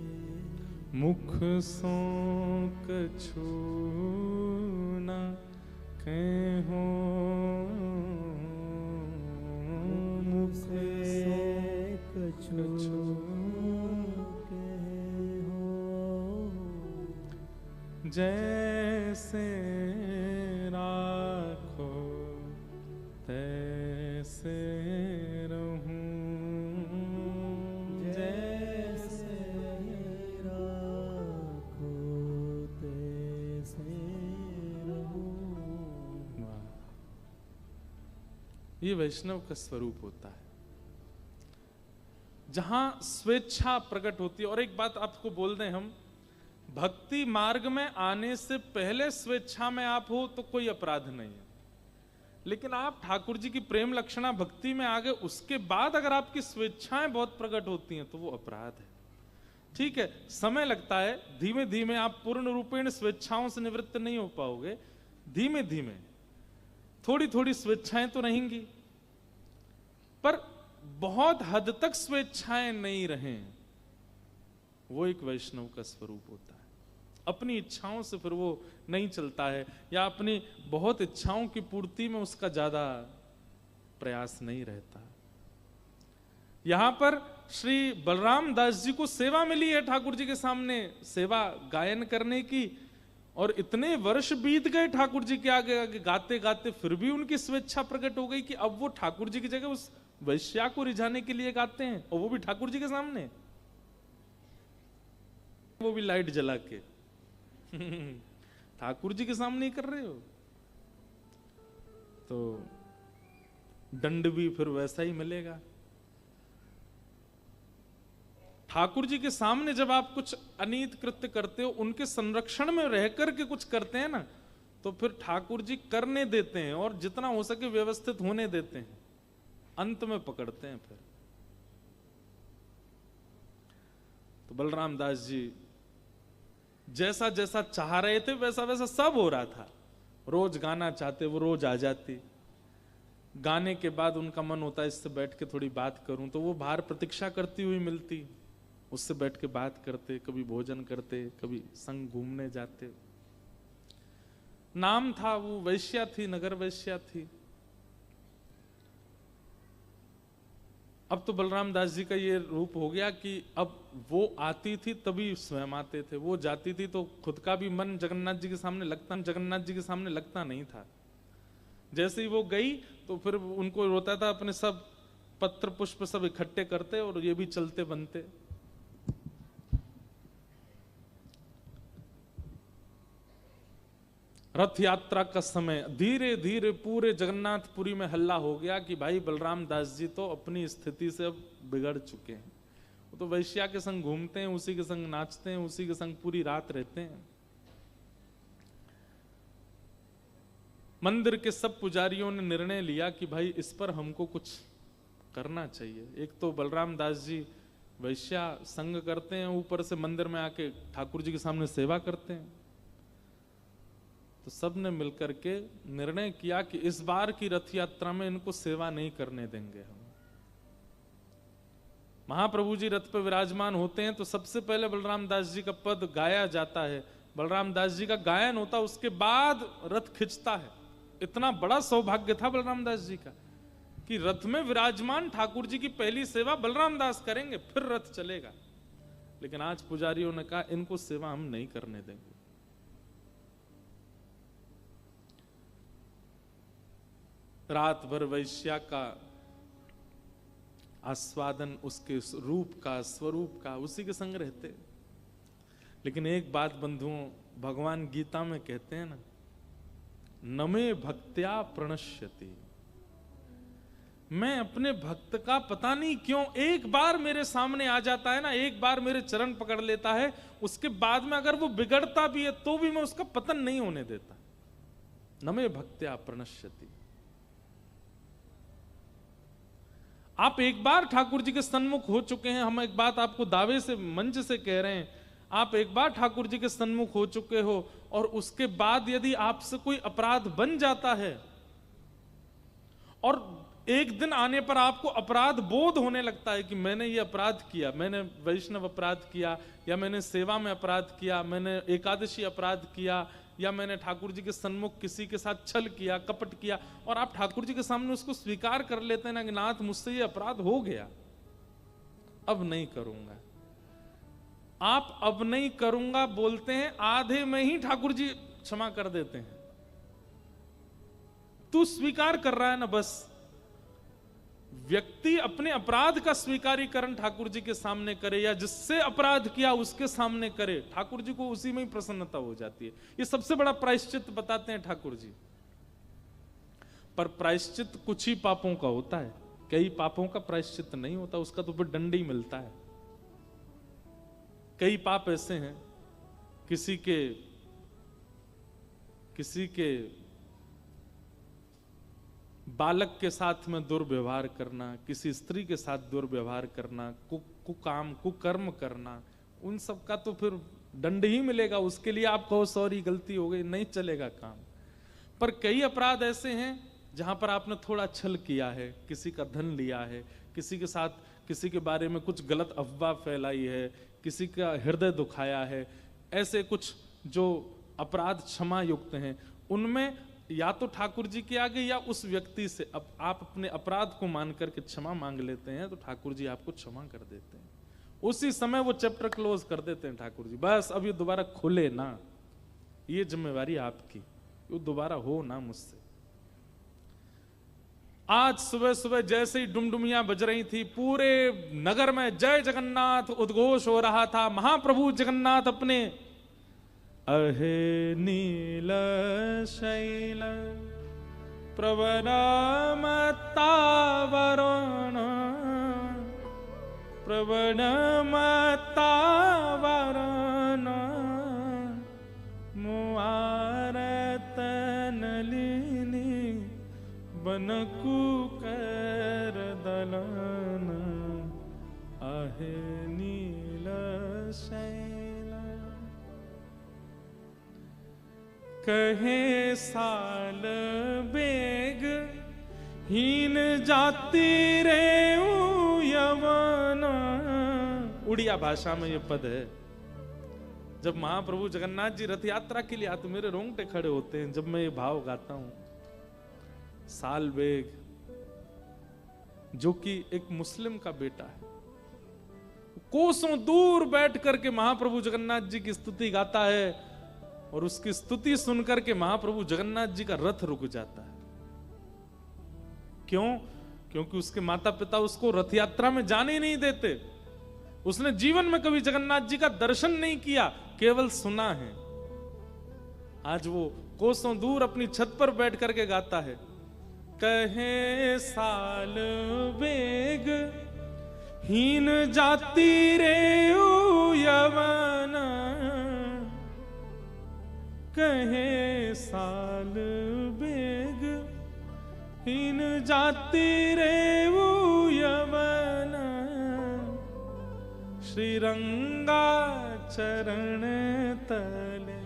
मुख सो कछु न कहो, मुख से कछु जैसे राखो तैसे रहूं, जैसे राखो तैसे रहूं। ये वैष्णव का स्वरूप होता है, जहां स्वेच्छा प्रकट होती है। और एक बात आपको बोल दें हम, भक्ति मार्ग में आने से पहले स्वेच्छा में आप हो तो कोई अपराध नहीं है, लेकिन आप ठाकुर जी की प्रेम लक्षणा भक्ति में आ गए, उसके बाद अगर आपकी स्वेच्छाएं बहुत प्रकट होती हैं तो वो अपराध है। ठीक है, समय लगता है, धीमे धीमे आप पूर्ण रूपेण स्वेच्छाओं से निवृत्त नहीं हो पाओगे, धीमे धीमे थोड़ी थोड़ी स्वेच्छाएं तो रहेंगी, पर बहुत हद तक स्वेच्छाएं नहीं रहें, वो एक वैष्णव का स्वरूप होता है। अपनी इच्छाओं से फिर वो नहीं चलता है, या अपनी बहुत इच्छाओं की पूर्ति में उसका ज्यादा प्रयास नहीं रहता। यहां पर श्री बलराम दास जी को सेवा मिली है ठाकुर जी के सामने, सेवा गायन करने की, और इतने वर्ष बीत गए ठाकुर जी के आगे आगे गाते गाते, फिर भी उनकी स्वेच्छा प्रकट हो गई कि अब वो ठाकुर जी की जगह उस वैश्या को रिझाने के लिए गाते हैं, और वो भी ठाकुर जी के सामने, वो भी लाइट जला के। ठाकुर जी के सामने ही कर रहे हो, तो दंड भी फिर वैसा ही मिलेगा। ठाकुर जी के सामने जब आप कुछ अनीत कृत्य करते हो, उनके संरक्षण में रह करके कुछ करते हैं ना, तो फिर ठाकुर जी करने देते हैं और जितना हो सके व्यवस्थित होने देते हैं, अंत में पकड़ते हैं फिर। तो बलराम दास जी जैसा जैसा चाह रहे थे वैसा वैसा सब हो रहा था। रोज गाना चाहते वो रोज आ जाती, गाने के बाद उनका मन होता है इससे बैठ के थोड़ी बात करूं, तो वो बाहर प्रतीक्षा करती हुई मिलती, उससे बैठ के बात करते, कभी भोजन करते, कभी संग घूमने जाते। नाम था, वो वैश्या थी, नगर वैश्या थी। अब तो बलराम दास जी का ये रूप हो गया कि अब वो आती थी तभी स्वयं आते थे, वो जाती थी तो खुद का भी मन जगन्नाथ जी के सामने लगता नहीं था। जैसे ही वो गई तो फिर उनको रोता था, अपने सब पत्र पुष्प सब इकट्ठे करते और ये भी चलते बनते। रथ यात्रा का समय धीरे धीरे पूरे जगन्नाथपुरी में हल्ला हो गया कि भाई बलराम दास जी तो अपनी स्थिति से अब बिगड़ चुके हैं। वो तो वैश्या के संग घूमते हैं, उसी के संग नाचते हैं, उसी के संग पूरी रात रहते हैं। मंदिर के सब पुजारियों ने निर्णय लिया कि भाई इस पर हमको कुछ करना चाहिए। एक तो बलराम दास जी वैश्या संग करते हैं, ऊपर से मंदिर में आके ठाकुर जी के सामने सेवा करते हैं। तो सब ने मिलकर के निर्णय किया कि इस बार की रथ यात्रा में इनको सेवा नहीं करने देंगे हम। महाप्रभु जी रथ पर विराजमान होते हैं तो सबसे पहले बलराम दास जी का पद गाया जाता है, बलराम दास जी का गायन होता, उसके बाद रथ खिंचता है। इतना बड़ा सौभाग्य था बलराम दास जी का कि रथ में विराजमान ठाकुर जी की पहली सेवा बलराम दास करेंगे, फिर रथ चलेगा। लेकिन आज पुजारियों ने कहा इनको सेवा हम नहीं करने देंगे। रात भर वैश्या का आस्वादन, उसके रूप का, स्वरूप का, उसी के संग रहते। लेकिन एक बात बंधुओं, भगवान गीता में कहते हैं ना, नमे भक्त्या प्रणश्यति, मैं अपने भक्त का पता नहीं क्यों एक बार मेरे सामने आ जाता है ना, एक बार मेरे चरण पकड़ लेता है, उसके बाद में अगर वो बिगड़ता भी है तो भी मैं उसका पतन नहीं होने देता। नमे भक्त्या प्रणश्यति। आप एक बार ठाकुर जी के सन्मुख हो चुके हैं, हम एक बात आपको दावे से मंच से कह रहे हैं, आप एक बार ठाकुर जी के सन्मुख हो चुके हो और उसके बाद यदि आपसे कोई अपराध बन जाता है और एक दिन आने पर आपको अपराध बोध होने लगता है कि मैंने ये अपराध किया, मैंने वैष्णव अपराध किया, या मैंने सेवा में अपराध किया, मैंने एकादशी अपराध किया, या मैंने ठाकुर जी के सन्मुख किसी के साथ छल किया, कपट किया, और आप ठाकुर जी के सामने उसको स्वीकार कर लेते हैं ना कि नाथ मुझसे ये अपराध हो गया, अब नहीं करूंगा। आप अब नहीं करूंगा बोलते हैं, आधे में ही ठाकुर जी क्षमा कर देते हैं। तू स्वीकार कर रहा है ना, बस। व्यक्ति अपने अपराध का स्वीकारीकरण ठाकुर जी के सामने करे या जिससे अपराध किया उसके सामने करे, ठाकुर जी को उसी में ही प्रसन्नता हो जाती है। ये सबसे बड़ा प्रायश्चित बताते हैं ठाकुर जी। पर प्रायश्चित कुछ ही पापों का होता है, कई पापों का प्रायश्चित नहीं होता, उसका तो फिर दंड ही मिलता है। कई पाप ऐसे हैं, किसी के बालक के साथ में दुर्व्यवहार करना, किसी स्त्री के साथ दुर्व्यवहार करना, कुकाम कुकर्म करना, उन सब का तो फिर दंड ही मिलेगा। उसके लिए आप कहो सॉरी गलती हो गई, नहीं चलेगा काम। पर कई अपराध ऐसे हैं जहां पर आपने थोड़ा छल किया है, किसी का धन लिया है, किसी के साथ किसी के बारे में कुछ गलत अफवाह फैलाई है, किसी का हृदय दुखाया है, ऐसे कुछ जो अपराध क्षमा युक्त हैं, उनमें या तो ठाकुर जी के आगे या उस व्यक्ति से अब आप अपने अपराध को मान करके क्षमा मांग लेते हैं तो ठाकुर जी आपको क्षमा कर देते हैं। उसी समय वो चैप्टर क्लोज कर देते हैं ठाकुर जी, बस अब ये दोबारा खुले ना, ये जिम्मेवारी आपकी, ये दोबारा हो ना मुझसे। आज सुबह सुबह जैसे ही डुमडुमियां बज रही थी, पूरे नगर में जय जगन्नाथ उद्घोष हो रहा था। महाप्रभु जगन्नाथ अपने अहे नील शैल प्रवनमतावरण प्रवनमतावरण मुआरतनलिनी बनकुकर दलन आहे नील शैल कहे साल बेग हीन जाति रे यवन। उड़िया भाषा में ये पद है। जब महाप्रभु जगन्नाथ जी रथ यात्रा के लिए आते मेरे रोंगटे खड़े होते हैं जब मैं ये भाव गाता हूं। साल बेग जो कि एक मुस्लिम का बेटा है, कोसों दूर बैठ करके महाप्रभु जगन्नाथ जी की स्तुति गाता है और उसकी स्तुति सुनकर के महाप्रभु जगन्नाथ जी का रथ रुक जाता है। क्यों? क्योंकि उसके माता पिता उसको रथ यात्रा में जाने ही नहीं देते। उसने जीवन में कभी जगन्नाथ जी का दर्शन नहीं किया, केवल सुना है। आज वो कोसों दूर अपनी छत पर बैठ करके गाता है, कहे साल बेग हीन जाति रे यवन, कहे साल बेग हीन जाति रे यवन, श्रीरंगा चरण तले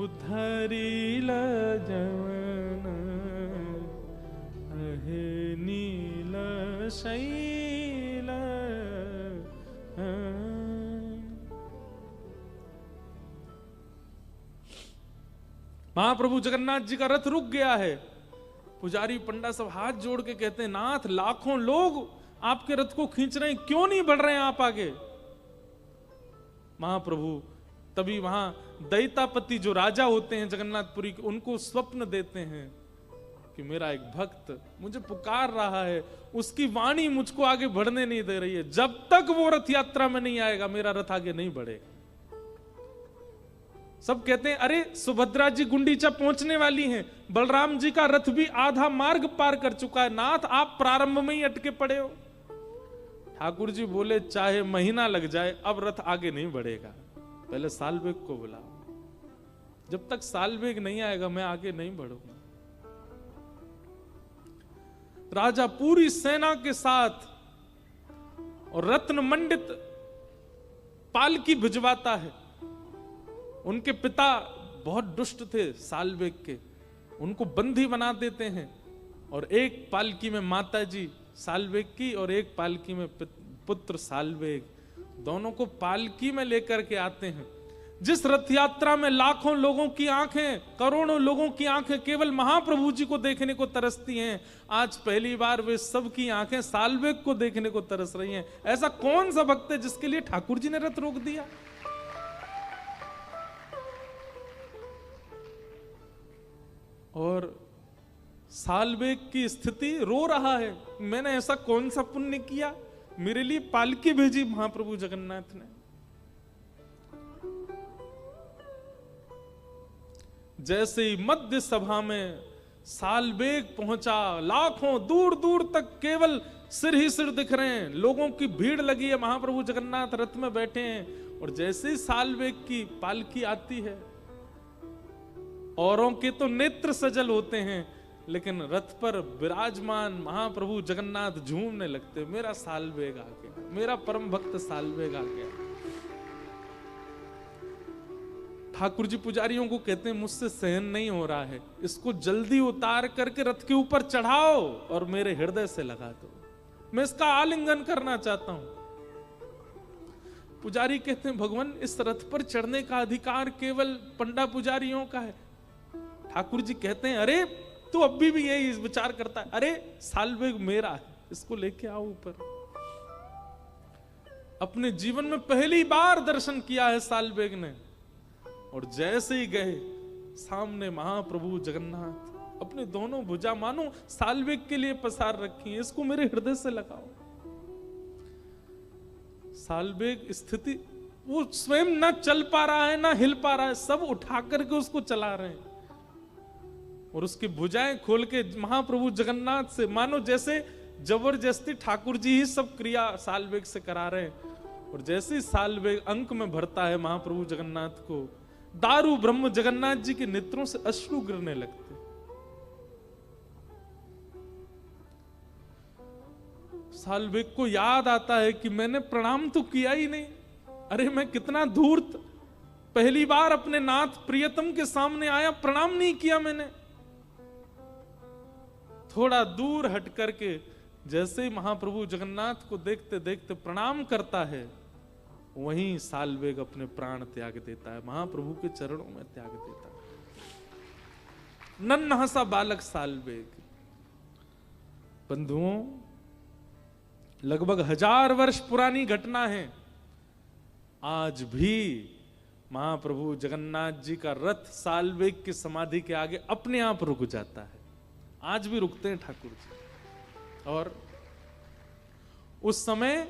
उद्धरिल जवन, अहे नील शैल। महाप्रभु जगन्नाथ जी का रथ रुक गया है। पुजारी पंडा सब हाथ जोड़ के कहते हैं, नाथ लाखों लोग आपके रथ को खींच रहे हैं, क्यों नहीं बढ़ रहे हैं आप आगे? महाप्रभु तभी वहां दैतापति जो राजा होते हैं जगन्नाथपुरी के, उनको स्वप्न देते हैं कि मेरा एक भक्त मुझे पुकार रहा है, उसकी वाणी मुझको आगे बढ़ने नहीं दे रही है। जब तक वो रथ यात्रा में नहीं आएगा मेरा रथ आगे नहीं बढ़ेगा। सब कहते हैं, अरे सुभद्रा जी गुंडीचा पहुंचने वाली हैं, बलराम जी का रथ भी आधा मार्ग पार कर चुका है, नाथ आप प्रारंभ में ही अटके पड़े हो। ठाकुर जी बोले, चाहे महीना लग जाए अब रथ आगे नहीं बढ़ेगा, पहले सालबेग को बुलाओ। जब तक सालबेग नहीं आएगा मैं आगे नहीं बढ़ूंगा। राजा पूरी सेना के साथ और रत्न मंडित पालकी भिजवाता है। उनके पिता बहुत दुष्ट थे सालबेग के, उनको बंदी बना देते हैं और एक पालकी में माता जी सालबेग की और एक पालकी में पुत्र सालबेग, दोनों को पालकी में लेकर के आते हैं। जिस रथ यात्रा में लाखों लोगों की आंखें, करोड़ों लोगों की आंखें केवल महाप्रभु जी को देखने को तरसती हैं, आज पहली बार वे सब की आंखें सालबेग को देखने को तरस रही हैं। ऐसा कौन सा भक्त है जिसके लिए ठाकुर जी ने रथ रोक दिया? और सालबेग की स्थिति रो रहा है, मैंने ऐसा कौन सा पुण्य किया, मेरे लिए पालकी भेजी महाप्रभु जगन्नाथ ने। जैसे ही मध्य सभा में सालबेग पहुंचा, लाखों दूर दूर तक केवल सिर ही सिर दिख रहे हैं, लोगों की भीड़ लगी है, महाप्रभु जगन्नाथ रथ में बैठे हैं। और जैसे ही सालबेग की पालकी आती है, औरों के तो नेत्र सजल होते हैं, लेकिन रथ पर विराजमान महाप्रभु जगन्नाथ झूमने लगते, मेरा सालबेग आ गया, मेरा परम भक्त सालबेग आ गया। ठाकुर जी पुजारियों को कहते हैं, मुझसे सहन नहीं हो रहा है, इसको जल्दी उतार करके रथ के ऊपर चढ़ाओ और मेरे हृदय से लगा दो, मैं इसका आलिंगन करना चाहता हूं। पुजारी कहते हैं, भगवान इस रथ पर चढ़ने का अधिकार केवल पंडा पुजारियों का है। ठाकुर जी कहते हैं, अरे तू अभी भी यही विचार करता है, अरे सालबेग मेरा है, इसको लेके आओ ऊपर। अपने जीवन में पहली बार दर्शन किया है सालबेग ने, और जैसे ही गए सामने महाप्रभु जगन्नाथ अपने दोनों भुजा मानो सालबेग के लिए पसार रखी है, इसको मेरे हृदय से लगाओ। सालबेग स्थिति वो स्वयं ना चल पा रहा है ना हिल पा रहा है, सब उठा करके उसको चला रहे हैं। और उसकी भुजाएं खोल के महाप्रभु जगन्नाथ से मानो जैसे जबरदस्ती ठाकुर जी ही सब क्रिया साल वेग से करा रहे हैं। और जैसे ही साल वेग अंक में भरता है महाप्रभु जगन्नाथ को, दारू ब्रह्म जगन्नाथ जी के नेत्रों से अश्रु गिरने लगते। साल वेग को याद आता है कि मैंने प्रणाम तो किया ही नहीं, अरे मैं कितना धूर्त, पहली बार अपने नाथ प्रियतम के सामने आया, प्रणाम नहीं किया मैंने। थोड़ा दूर हट करके जैसे ही महाप्रभु जगन्नाथ को देखते देखते प्रणाम करता है, वहीं साल्वेग अपने प्राण त्याग देता है, महाप्रभु के चरणों में त्याग देता है। नन्हा सा बालक साल्वेग। बंधुओं, लगभग 1000 वर्ष पुरानी घटना है। आज भी महाप्रभु जगन्नाथ जी का रथ साल्वेग की समाधि के आगे अपने आप रुक जाता है। आज भी रुकते हैं ठाकुर जी। और उस समय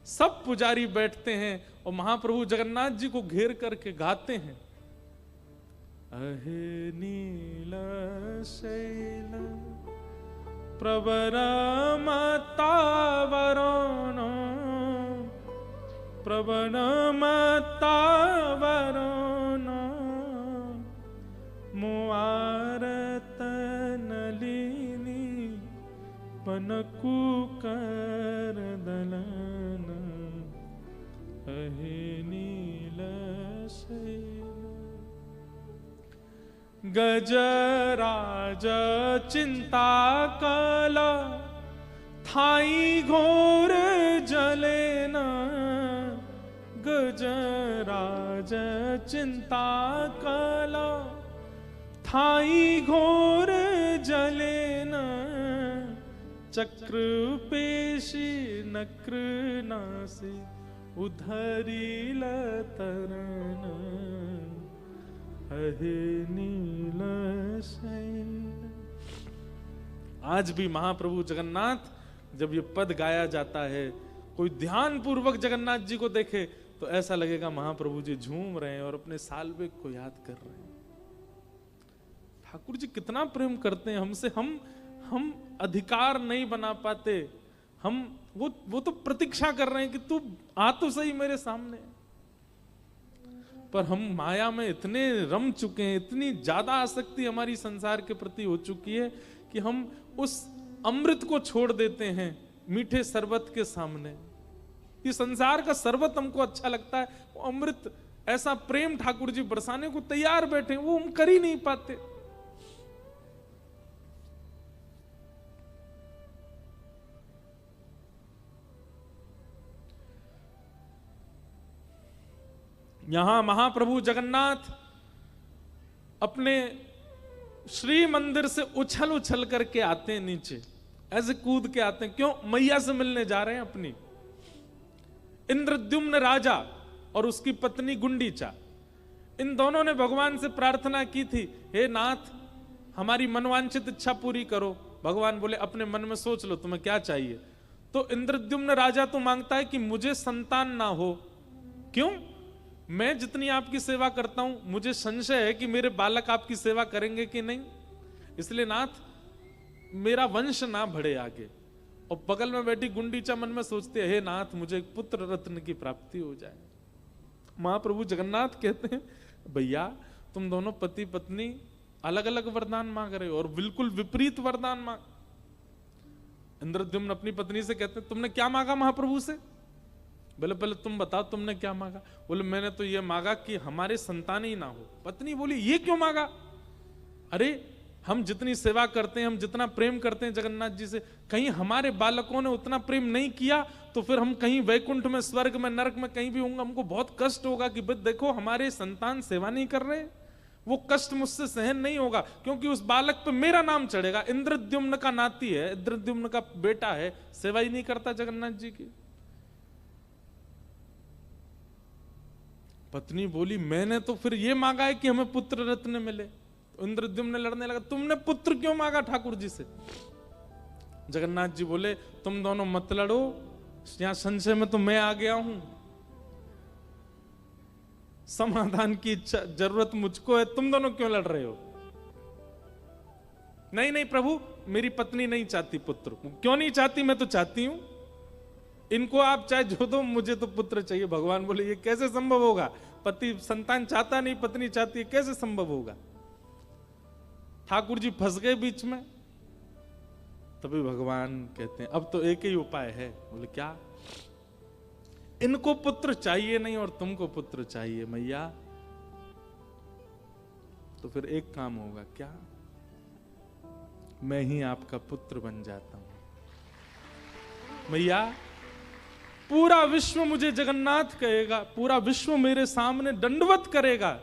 सब पुजारी बैठते हैं और महाप्रभु जगन्नाथ जी को घेर करके गाते हैं, अहे नील शैल प्रवरमतावरण प्रवरमतावरण मुआरत नलिनी पनकुकर दलन अहे नील शैल। गजराज चिंता कल थाई घोर जलेन, गजराज चिंता कल थाई घोर जलेन, चक्र पेशी नक्र नासी उधरील तरन अहे नील शैल। आज भी महाप्रभु जगन्नाथ जब ये पद गाया जाता है, कोई ध्यान पूर्वक जगन्नाथ जी को देखे तो ऐसा लगेगा महाप्रभु जी झूम रहे हैं और अपने साल्वेग को याद कर रहे हैं। ठाकुर जी कितना प्रेम करते हैं हमसे। हम अधिकार नहीं बना पाते, हम वो तो प्रतीक्षा कर रहे हैं कि तू आ तो सही मेरे सामने। पर हम माया में इतने रम चुके हैं, इतनी ज्यादा आसक्ति हमारी संसार के प्रति हो चुकी है कि हम उस अमृत को छोड़ देते हैं मीठे शरबत के सामने। ये संसार का शरबत हमको अच्छा लगता है, वो अमृत ऐसा प्रेम ठाकुर जी बरसाने को तैयार बैठे, वो हम कर ही नहीं पाते। यहां महाप्रभु जगन्नाथ अपने श्री मंदिर से उछल उछल करके आते हैं नीचे, ऐसे कूद के आते हैं। क्यों? मैया से मिलने जा रहे हैं अपनी। इंद्रद्युम्न राजा और उसकी पत्नी गुंडीचा, इन दोनों ने भगवान से प्रार्थना की थी, हे नाथ हमारी मनवांछित इच्छा पूरी करो। भगवान बोले अपने मन में सोच लो तुम्हें क्या चाहिए। तो इंद्रद्युम्न राजा तो मांगता है कि मुझे संतान ना हो। क्यों? मैं जितनी आपकी सेवा करता हूं मुझे संशय है कि मेरे बालक आपकी सेवा करेंगे कि नहीं, इसलिए नाथ मेरा वंश ना बढ़े आगे। और बगल में बैठी गुंडीचा मन में सोचते हैं, हे नाथ मुझे एक पुत्र रत्न की प्राप्ति हो जाए। महाप्रभु जगन्नाथ कहते हैं, भैया तुम दोनों पति पत्नी अलग अलग वरदान मांग रहे हो और बिल्कुल विपरीत वरदान मांग। इंद्रद्युम्न अपनी पत्नी से कहते हैं, तुमने क्या मांगा महाप्रभु से? बोले पहले तुम बताओ तुमने क्या मांगा। बोले मैंने तो ये मांगा कि हमारे संतान ही ना हो। पत्नी बोली ये क्यों मांगा? अरे हम जितनी सेवा करते हैं, हम जितना प्रेम करते हैं जगन्नाथ जी से, कहीं हमारे बालकों ने उतना प्रेम नहीं किया तो फिर हम कहीं वैकुंठ में, स्वर्ग में, नरक में कहीं भी होंगे, हमको बहुत कष्ट होगा कि देखो हमारे संतान सेवा नहीं कर रहे। वो कष्ट मुझसे सहन नहीं होगा क्योंकि उस बालक पे मेरा नाम चढ़ेगा। इंद्रद्युम्न का नाती है, इंद्रद्युम्न का बेटा है, सेवा ही नहीं करता जगन्नाथ जी की। पत्नी बोली मैंने तो फिर ये मांगा है कि हमें पुत्र रत्न मिले। तो इंद्रद्युम्न ने लड़ने लगा, तुमने पुत्र क्यों मांगा ठाकुर जी से? जगन्नाथ जी बोले तुम दोनों मत लड़ो, यहां संशय में तो मैं आ गया हूं। समाधान की इच्छा जरूरत मुझको है, तुम दोनों क्यों लड़ रहे हो? नहीं नहीं प्रभु, मेरी पत्नी नहीं चाहती पुत्र। क्यों नहीं चाहती? मैं तो चाहती हूं। इनको आप चाहे जो दो, मुझे तो पुत्र चाहिए। भगवान बोले ये कैसे संभव होगा? पति संतान चाहता नहीं, पत्नी चाहती है, कैसे संभव होगा? ठाकुर जी फंस गए बीच में। तभी भगवान कहते हैं अब तो एक ही उपाय है। बोले क्या? इनको पुत्र चाहिए नहीं और तुमको पुत्र चाहिए मैया, तो फिर एक काम होगा। क्या? मैं ही आपका पुत्र बन जाता हूं मैया। पूरा विश्व मुझे जगन्नाथ कहेगा, पूरा विश्व मेरे सामने दंडवत करेगा।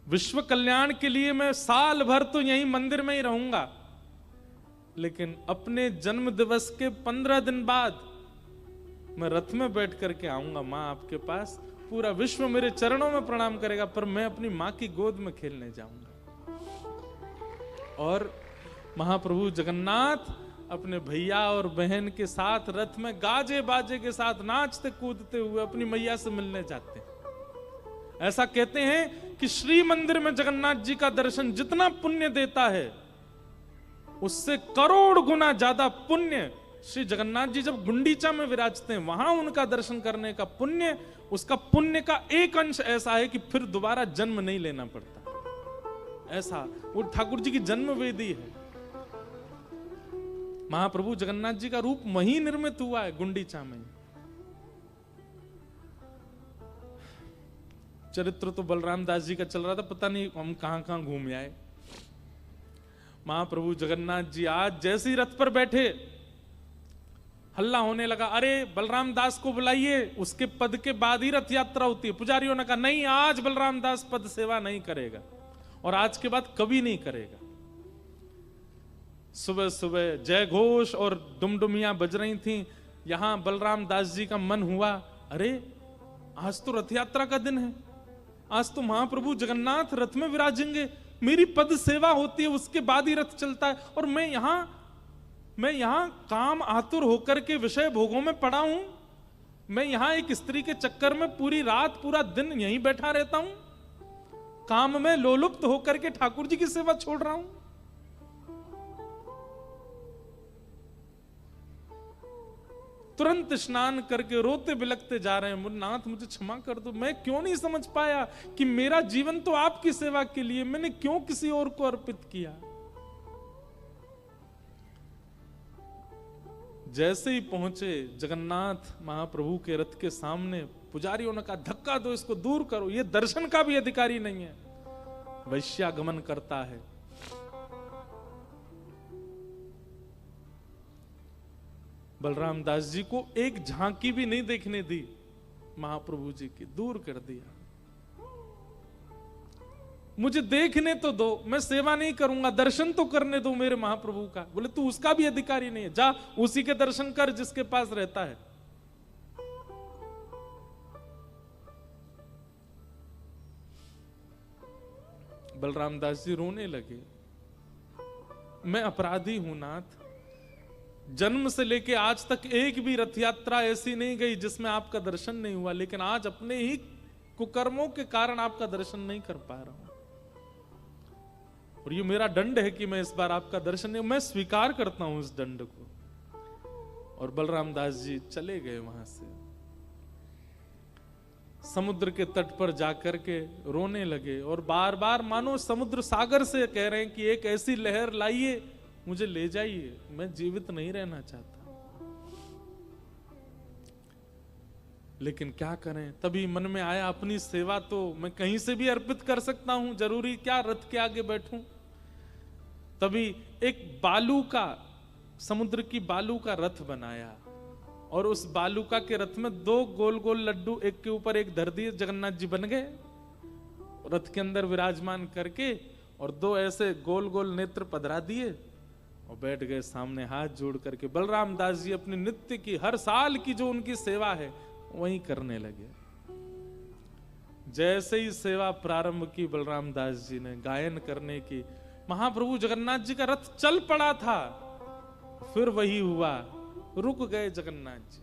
विश्व कल्याण के लिए मैं साल भर तो यहीं मंदिर में ही रहूंगा, लेकिन अपने जन्म दिवस के 15 दिन बाद मैं रथ में बैठ करके आऊंगा मां आपके पास। पूरा विश्व मेरे चरणों में प्रणाम करेगा, पर मैं अपनी मां की गोद में खेलने जाऊंगा। और महाप्रभु जगन्नाथ अपने भैया और बहन के साथ रथ में गाजे बाजे के साथ नाचते कूदते हुए अपनी मैया से मिलने जाते हैं। ऐसा कहते हैं कि श्री मंदिर में जगन्नाथ जी का दर्शन जितना पुण्य देता है, उससे करोड़ गुना ज्यादा पुण्य श्री जगन्नाथ जी जब गुंडीचा में विराजते हैं, वहां उनका दर्शन करने का पुण्य, उसका पुण्य का एक अंश ऐसा है कि फिर दोबारा जन्म नहीं लेना पड़ता। ऐसा वो ठाकुर जी की जन्म वेदी है। महाप्रभु जगन्नाथ जी का रूप वहीं निर्मित हुआ है, गुंडीचा में। चरित्र तो बलराम दास जी का चल रहा था, पता नहीं हम कहां कहां घूम आए। महाप्रभु जगन्नाथ जी आज जैसे ही रथ पर बैठे, हल्ला होने लगा, अरे बलराम दास को बुलाइए, उसके पद के बाद ही रथ यात्रा होती है। पुजारियों ने कहा नहीं, आज बलराम दास पद सेवा नहीं करेगा और आज के बाद कभी नहीं करेगा। सुबह सुबह जय घोष और डुमडुमियां बज रही थीं। यहां बलराम दास जी का मन हुआ, अरे आज तो रथ यात्रा का दिन है, आज तो महाप्रभु जगन्नाथ रथ में विराजेंगे, मेरी पद सेवा होती है, उसके बाद ही रथ चलता है, और मैं यहां काम आतुर होकर के विषय भोगों में पड़ा हूं। मैं यहां एक स्त्री के चक्कर में पूरी रात पूरा दिन यहीं बैठा रहता हूं, काम में लोलुप्त होकर के ठाकुर जी की सेवा छोड़ रहा हूं। तुरंत स्नान करके रोते बिलखते जा रहे हैं, नाथ मुझे क्षमा कर दो, मैं क्यों नहीं समझ पाया कि मेरा जीवन तो आपकी सेवा के लिए, मैंने क्यों किसी और को अर्पित किया। जैसे ही पहुंचे जगन्नाथ महाप्रभु के रथ के सामने, पुजारियों ने कहा धक्का दो, इसको दूर करो, ये दर्शन का भी अधिकारी नहीं है, वैश्यागमन करता है। बलराम दास जी को एक झांकी भी नहीं देखने दी महाप्रभु जी की, दूर कर दिया। मुझे देखने तो दो, मैं सेवा नहीं करूंगा, दर्शन तो करने दो मेरे महाप्रभु का। बोले तू उसका भी अधिकारी नहीं है, जा उसी के दर्शन कर जिसके पास रहता है। बलराम दास जी रोने लगे, मैं अपराधी हूं नाथ, जन्म से लेके आज तक एक भी रथ यात्रा ऐसी नहीं गई जिसमें आपका दर्शन नहीं हुआ, लेकिन आज अपने ही कुकर्मों के कारण आपका दर्शन नहीं कर पा रहा हूं, और ये मेरा दंड है कि मैं इस बार आपका दर्शन नहीं, मैं स्वीकार करता हूं इस दंड को। और बलराम दास जी चले गए वहां से, समुद्र के तट पर जाकर के रोने लगे, और बार बार मानो समुद्र सागर से कह रहे हैं कि एक ऐसी लहर लाइए, मुझे ले जाइए, मैं जीवित नहीं रहना चाहता। लेकिन क्या करें, तभी मन में आया अपनी सेवा तो मैं कहीं से भी अर्पित कर सकता हूं, जरूरी क्या रथ के आगे बैठूं। तभी एक बालू का, समुद्र की बालू का रथ बनाया, और उस बालूका के रथ में 2 गोल गोल लड्डू एक के ऊपर एक धर दिए, जगन्नाथ जी बन गए रथ के अंदर विराजमान करके, और 2 ऐसे गोल गोल नेत्र पधरा दिए और बैठ गए सामने हाथ जोड़ करके। बलराम दास जी अपनी नित्य की, हर साल की जो उनकी सेवा है वही करने लगे। जैसे ही सेवा प्रारंभ की बलराम दास जी ने गायन करने की, महाप्रभु जगन्नाथ जी का रथ चल पड़ा था, फिर वही हुआ, रुक गए जगन्नाथ जी।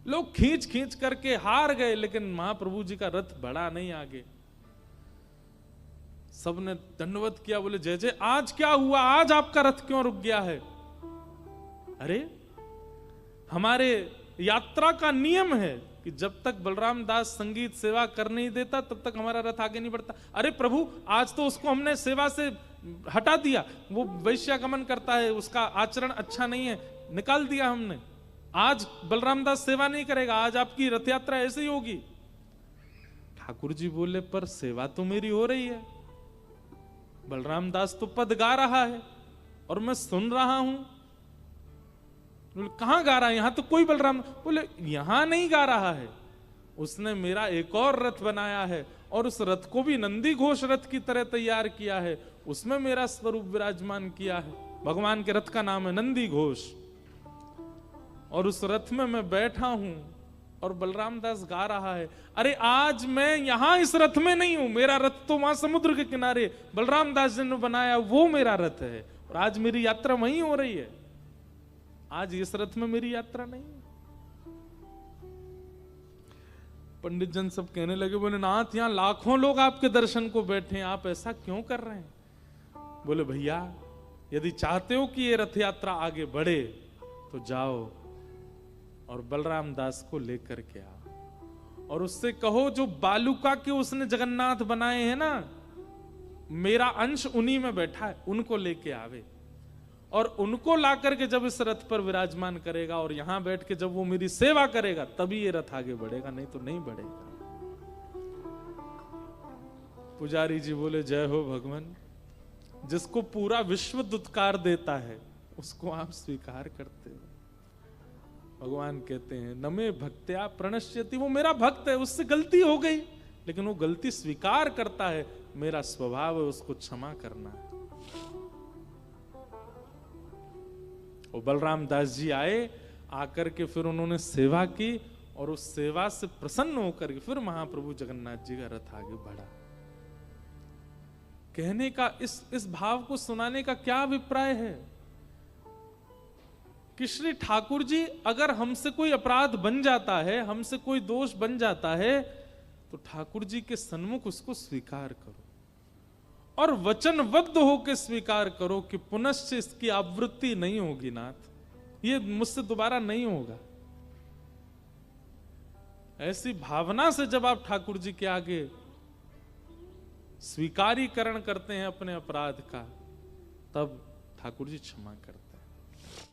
लोग खींच खींच करके हार गए, लेकिन महाप्रभु जी का रथ बढ़ा नहीं आगे। सबने दंडवत किया, बोले जय जय। आज क्या हुआ, आज आपका रथ क्यों रुक गया है? अरे हमारे यात्रा का नियम है कि जब तक बलराम दास संगीत सेवा कर नहीं देता तब तक हमारा रथ आगे नहीं बढ़ता। अरे प्रभु, आज तो उसको हमने सेवा से हटा दिया, वो वैश्यागमन करता है, उसका आचरण अच्छा नहीं है, निकाल दिया हमने। आज बलराम दास सेवा नहीं करेगा, आज आपकी रथ यात्रा ऐसे ही होगी। ठाकुर जी बोले पर सेवा तो मेरी हो रही है, बलराम दास तो पद गा रहा है और मैं सुन रहा हूं। बोले कहां गा रहा है, यहां तो कोई बलराम। बोले यहां नहीं गा रहा है, उसने मेरा एक और रथ बनाया है और उस रथ को भी नंदी घोष रथ की तरह तैयार किया है, उसमें मेरा स्वरूप विराजमान किया है। भगवान के रथ का नाम है नंदी घोष, और उस रथ में मैं बैठा हूं और बलराम दास गा रहा है। अरे आज मैं यहां इस रथ में नहीं हूं, मेरा रथ तो वहां समुद्र के किनारे बलराम दास जी ने बनाया, वो मेरा रथ है, और आज मेरी यात्रा वहीं हो रही है, आज इस रथ में मेरी यात्रा नहीं है। पंडित जन सब कहने लगे, बोले नाथ यहां लाखों लोग आपके दर्शन को बैठे हैं, आप ऐसा क्यों कर रहे हैं? बोले भैया, यदि चाहते हो कि ये रथ यात्रा आगे बढ़े तो जाओ और बलराम दास को लेकर के आओ और उससे कहो जो बालुका के उसने जगन्नाथ बनाए हैं ना, मेरा अंश उन्हीं में बैठा है, उनको लेके आवे, और उनको लाकर के जब इस रथ पर विराजमान करेगा और यहां बैठ के जब वो मेरी सेवा करेगा तभी ये रथ आगे बढ़ेगा, नहीं तो नहीं बढ़ेगा। पुजारी जी बोले जय हो भगवान, जिसको पूरा विश्व दुत्कार देता है उसको आप स्वीकार करते हो। भगवान कहते हैं नमे भक्त्या प्रणश्यति, वो मेरा भक्त है, उससे गलती हो गई लेकिन वो गलती स्वीकार करता है, मेरा स्वभाव है उसको क्षमा करना है। वो बलराम दास जी आए, आकर के फिर उन्होंने सेवा की और उस सेवा से प्रसन्न होकर के फिर महाप्रभु जगन्नाथ जी का रथ आगे बढ़ा। कहने का इस भाव को सुनाने का क्या अभिप्राय है कि श्री ठाकुर जी अगर हमसे कोई अपराध बन जाता है, हमसे कोई दोष बन जाता है, तो ठाकुर जी के सन्मुख उसको स्वीकार करो और वचनबद्ध होकर स्वीकार करो कि पुनश्च इसकी आवृत्ति नहीं होगी नाथ, ये मुझसे दोबारा नहीं होगा। ऐसी भावना से जब आप ठाकुर जी के आगे स्वीकारीकरण करते हैं अपने अपराध का, तब ठाकुर जी क्षमा करते हैं।